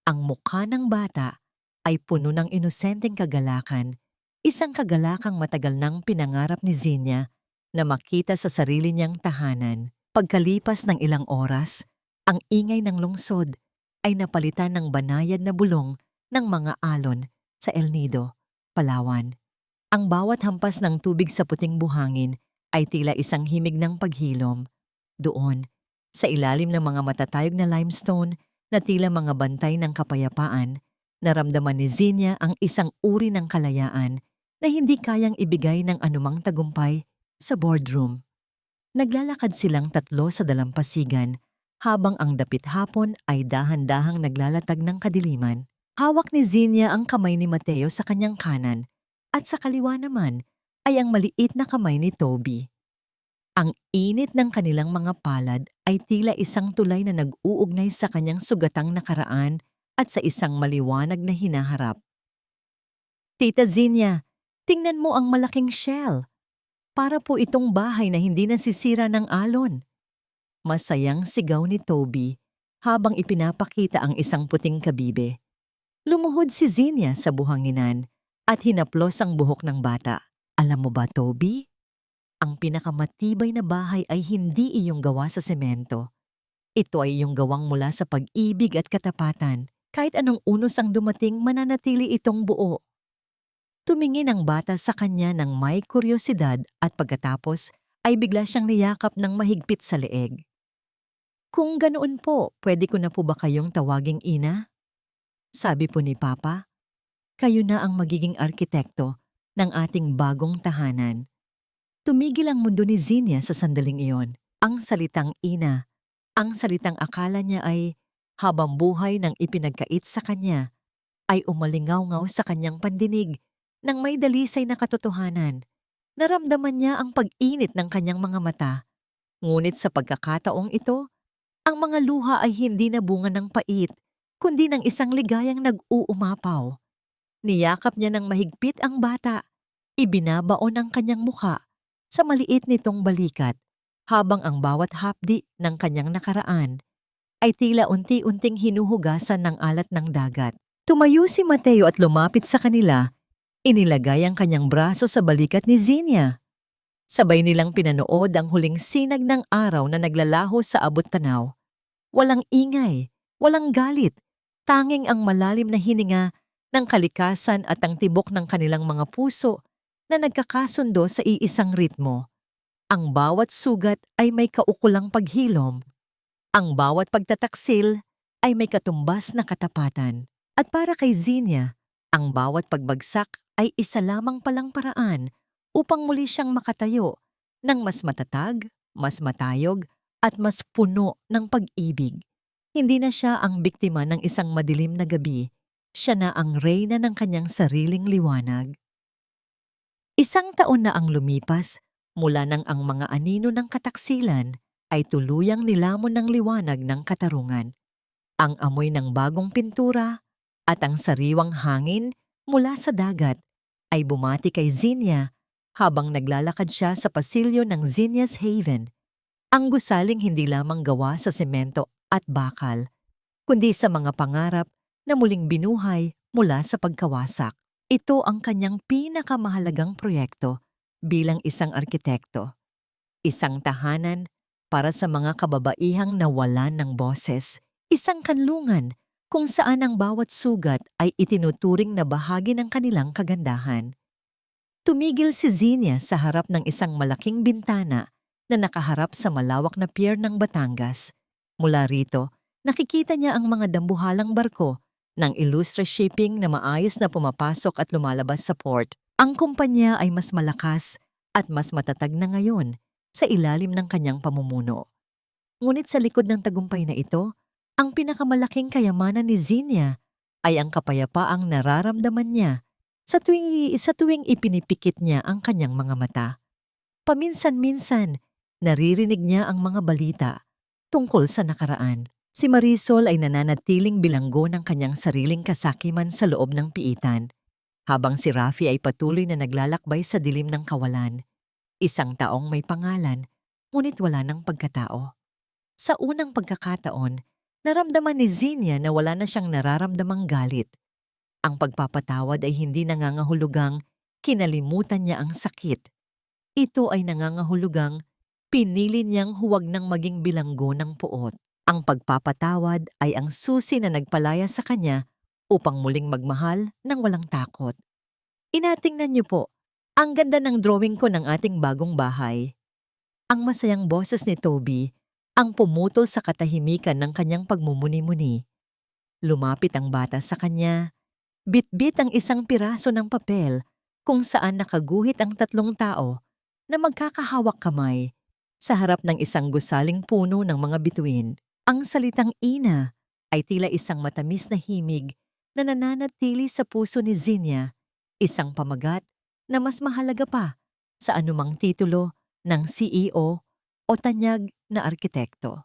Ang mukha ng bata ay puno ng inosenteng kagalakan, isang kagalakang matagal nang pinangarap ni Zinnia na makita sa sarili niyang tahanan. Pagkalipas ng ilang oras, ang ingay ng lungsod ay napalitan ng banayad na bulong ng mga alon sa El Nido, Palawan. Ang bawat hampas ng tubig sa puting buhangin ay tila isang himig ng paghilom. Doon, sa ilalim ng mga matatayog na limestone na tila mga bantay ng kapayapaan, naramdaman ni Zinnia ang isang uri ng kalayaan na hindi kayang ibigay ng anumang tagumpay sa boardroom. Naglalakad silang tatlo sa dalampasigan habang ang dapit hapon ay dahan-dahang naglalatag ng kadiliman. Hawak ni Zinnia ang kamay ni Mateo sa kanyang kanan at sa kaliwa naman ay ang maliit na kamay ni Toby. Ang init ng kanilang mga palad ay tila isang tulay na nag-uugnay sa kanyang sugatang nakaraan at sa isang maliwanag na hinaharap. Tita Zinnia, tingnan mo ang malaking shell. Para po itong bahay na hindi nasisira ng alon. Masayang sigaw ni Toby habang ipinapakita ang isang puting kabibe. Lumuhod si Zinnia sa buhanginan at hinaplos ang buhok ng bata. Alam mo ba, Toby? Ang pinakamatibay na bahay ay hindi iyong gawa sa semento. Ito ay iyong gawang mula sa pag-ibig at katapatan. Kahit anong unos ang dumating, mananatili itong buo. Tumingin ang bata sa kanya ng may kuryosidad at pagkatapos ay bigla siyang niyakap ng mahigpit sa leeg. Kung ganoon po, pwede ko na po ba kayong tawaging ina? Sabi po ni Papa, kayo na ang magiging arkitekto ng ating bagong tahanan. Tumigil ang mundo ni Zinnia sa sandaling iyon. Ang salitang ina, ang salitang akala niya ay habang buhay ng ipinagkait sa kanya, ay umalingaw-ngaw sa kanyang pandinig nang may dalisay na katotohanan. Naramdaman niya ang pag-init ng kanyang mga mata. Ngunit sa pagkakataong ito, ang mga luha ay hindi na bunga ng pait, kundi ng isang ligayang nag-uumapaw. Niyakap niya ng mahigpit ang bata. Ibinabaon ang kanyang mukha sa maliit nitong balikat habang ang bawat hapdi ng kanyang nakaraan ay tila unti-unting hinuhugasan ng alat ng dagat. Tumayo si Mateo at lumapit sa kanila. Inilagay ang kanyang braso sa balikat ni Zinnia. Sabay nilang pinanood ang huling sinag ng araw na naglalaho sa abot tanaw. Walang ingay, walang galit, tanging ang malalim na hininga ng kalikasan at ang tibok ng kanilang mga puso na nagkakasundo sa iisang ritmo. Ang bawat sugat ay may kaukulang paghilom. Ang bawat pagtataksil ay may katumbas na katapatan. At para kay Zinnia, ang bawat pagbagsak ay isa lamang palang paraan upang muli siyang makatayo ng mas matatag, mas matayog, at mas puno ng pag-ibig. Hindi na siya ang biktima ng isang madilim na gabi, siya na ang reyna ng kanyang sariling liwanag. 1 taon na ang lumipas mula nang ang mga anino ng kataksilan ay tuluyang nilamon ng liwanag ng katarungan. Ang amoy ng bagong pintura at ang sariwang hangin mula sa dagat ay bumati kay Zinnia habang naglalakad siya sa pasilyo ng Zinnia's Haven. Ang gusaling hindi lamang gawa sa semento at bakal, kundi sa mga pangarap na muling binuhay mula sa pagkawasak. Ito ang kanyang pinakamahalagang proyekto bilang isang arkitekto. Isang tahanan para sa mga kababaihang nawalan ng boses, isang kanlungan kung saan ang bawat sugat ay itinuturing na bahagi ng kanilang kagandahan. Tumigil si Zinia sa harap ng isang malaking bintana na nakaharap sa malawak na pier ng Batangas. Mula rito, nakikita niya ang mga dambuhalang barko ng Illustre Shipping na maayos na pumapasok at lumalabas sa port. Ang kumpanya ay mas malakas at mas matatag na ngayon sa ilalim ng kanyang pamumuno. Ngunit sa likod ng tagumpay na ito, ang pinakamalaking kayamanan ni Zinia ay ang kapayapaang nararamdaman niya sa tuwing ipinipikit niya ang kanyang mga mata. Paminsan-minsan, naririnig niya ang mga balita tungkol sa nakaraan. Si Marisol ay nananatiling bilanggo ng kanyang sariling kasakiman sa loob ng piitan, habang si Rafi ay patuloy na naglalakbay sa dilim ng kawalan. Isang taong may pangalan, ngunit wala ng pagkatao. Sa unang pagkakataon, naramdaman ni Zinia na wala na siyang nararamdamang galit. Ang pagpapatawad ay hindi nangangahulugang kinalimutan niya ang sakit. Ito ay nangangahulugang pinili niyang huwag nang maging bilanggo ng puot. Ang pagpapatawad ay ang susi na nagpalaya sa kanya upang muling magmahal ng walang takot. Inatingnan niyo po, ang ganda ng drawing ko ng ating bagong bahay. Ang masayang boses ni Toby ang pumutol sa katahimikan ng kanyang pagmumuni-muni. Lumapit ang bata sa kanya. Bitbit ang isang piraso ng papel kung saan nakaguhit ang tatlong tao na magkakahawak kamay sa harap ng isang gusaling puno ng mga bituin. Ang salitang ina ay tila isang matamis na himig na nananatili sa puso ni Zinia, isang pamagat na mas mahalaga pa sa anumang titulo ng CEO o tanyag na arkitekto.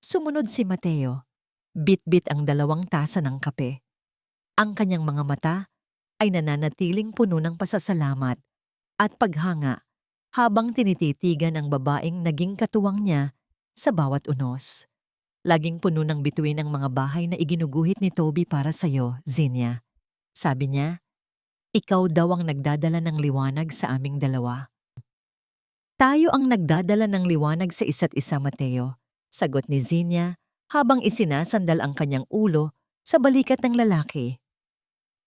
Sumunod si Mateo, bitbit ang 2 tasa ng kape. Ang kanyang mga mata ay nananatiling puno ng pasasalamat at paghanga habang tinititigan ang babaeng naging katuwang niya sa bawat unos. Laging puno ng bituin ang mga bahay na iginuguhit ni Toby para sa'yo, Zinia. Sabi niya, ikaw daw ang nagdadala ng liwanag sa aming dalawa. Tayo ang nagdadala ng liwanag sa isa't isa, Mateo, sagot ni Zinia habang isinasandal ang kanyang ulo sa balikat ng lalaki.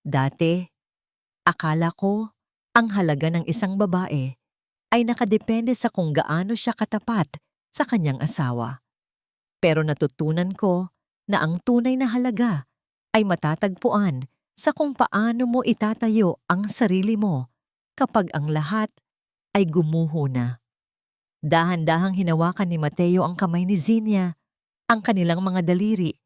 Dati, akala ko ang halaga ng isang babae ay nakadepende sa kung gaano siya katapat sa kanyang asawa. Pero natutunan ko na ang tunay na halaga ay matatagpuan sa kung paano mo itatayo ang sarili mo kapag ang lahat ay gumuho na. Dahan-dahang hinawakan ni Mateo ang kamay ni Zinia. Ang kanilang mga daliri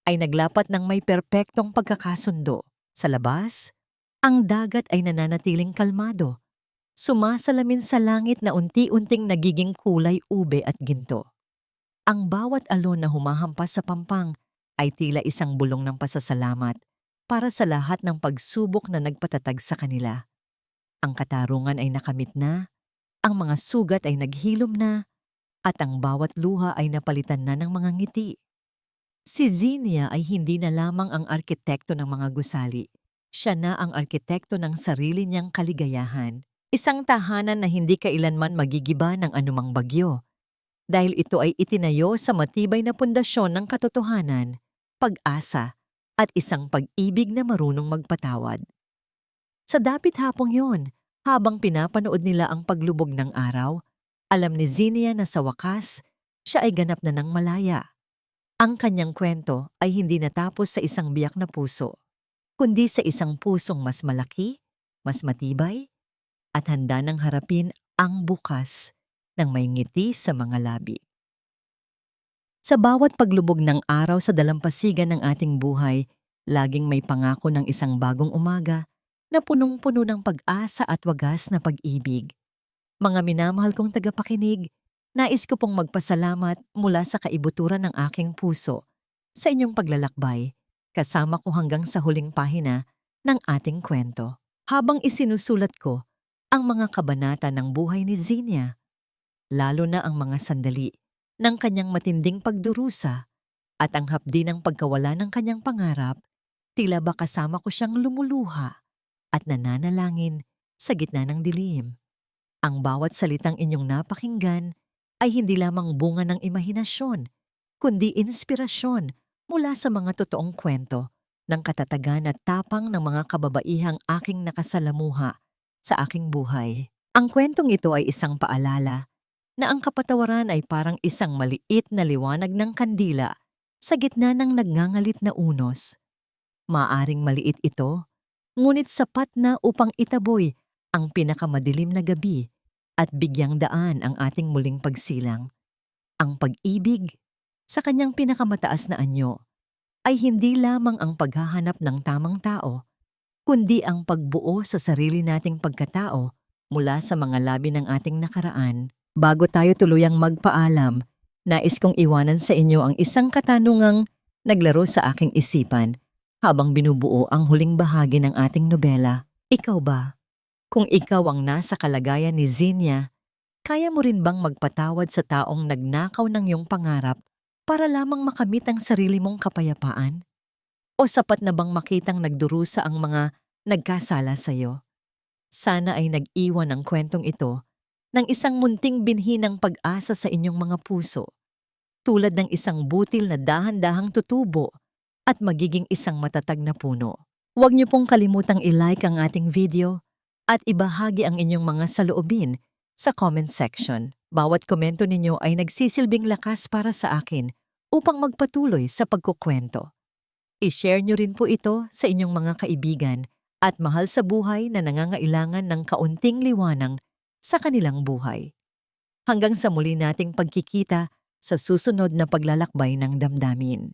ay naglapat ng may perpektong pagkakasundo. Sa labas, ang dagat ay nananatiling kalmado, sumasalamin sa langit na unti-unting nagiging kulay ube at ginto. Ang bawat alon na humahampas sa pampang ay tila isang bulong ng pasasalamat para sa lahat ng pagsubok na nagpatatag sa kanila. Ang katarungan ay nakamit na, ang mga sugat ay naghilom na, at ang bawat luha ay napalitan na ng mga ngiti. Si Zinia ay hindi na lamang ang arkitekto ng mga gusali. Siya na ang arkitekto ng sarili niyang kaligayahan. Isang tahanan na hindi kailanman magigiba ng anumang bagyo. Dahil ito ay itinayo sa matibay na pundasyon ng katotohanan, pag-asa, at isang pag-ibig na marunong magpatawad. Sa dapit hapong yon, habang pinapanood nila ang paglubog ng araw, alam ni Zinia na sa wakas, siya ay ganap na ng malaya. Ang kanyang kwento ay hindi natapos sa isang biyak na puso, kundi sa isang pusong mas malaki, mas matibay, at handa nang harapin ang bukas ng may ngiti sa mga labi. Sa bawat paglubog ng araw sa dalampasigan ng ating buhay, laging may pangako ng isang bagong umaga na punong-puno ng pag-asa at wagas na pag-ibig. Mga minamahal kong tagapakinig, nais ko pong magpasalamat mula sa kaibuturan ng aking puso sa inyong paglalakbay, kasama ko hanggang sa huling pahina ng ating kwento. Habang isinusulat ko ang mga kabanata ng buhay ni Zinia, lalo na ang mga sandali ng kanyang matinding pagdurusa at ang hapdi ng pagkawala ng kanyang pangarap, tila ba kasama ko siyang lumuluha at nananalangin sa gitna ng dilim. Ang bawat salitang inyong napakinggan ay hindi lamang bunga ng imahinasyon, kundi inspirasyon mula sa mga totoong kwento ng katatagan at tapang ng mga kababaihang aking nakasalamuha sa aking buhay. Ang kwentong ito ay isang paalala na ang kapatawaran ay parang isang maliit na liwanag ng kandila sa gitna ng nagngangalit na unos. Maaring maliit ito, ngunit sapat na upang itaboy ang pinakamadilim na gabi at bigyang daan ang ating muling pagsilang. Ang pag-ibig, sa kanyang pinakamataas na anyo, ay hindi lamang ang paghahanap ng tamang tao, kundi ang pagbuo sa sarili nating pagkatao mula sa mga labi ng ating nakaraan. Bago tayo tuluyang magpaalam, nais kong iwanan sa inyo ang isang katanungang naglaro sa aking isipan habang binubuo ang huling bahagi ng ating nobela. Ikaw ba? Kung ikaw ang nasa kalagayan ni Zinia, kaya mo rin bang magpatawad sa taong nagnakaw ng iyong pangarap para lamang makamit ang sarili mong kapayapaan? O sapat na bang makitang nagdurusa ang mga nagkasala sa iyo? Sana ay nag-iwan ang kwentong ito ng isang munting binhi ng pag-asa sa inyong mga puso, tulad ng isang butil na dahan-dahang tutubo at magiging isang matatag na puno. Huwag niyo pong kalimutang i-like ang ating video at ibahagi ang inyong mga saloobin sa comment section. Bawat komento ninyo ay nagsisilbing lakas para sa akin upang magpatuloy sa pagkukwento. I-share nyo rin po ito sa inyong mga kaibigan at mahal sa buhay na nangangailangan ng kaunting liwanag sa kanilang buhay. Hanggang sa muli nating pagkikita sa susunod na paglalakbay ng damdamin.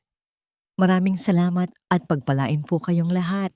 Maraming salamat at pagpalain po kayong lahat.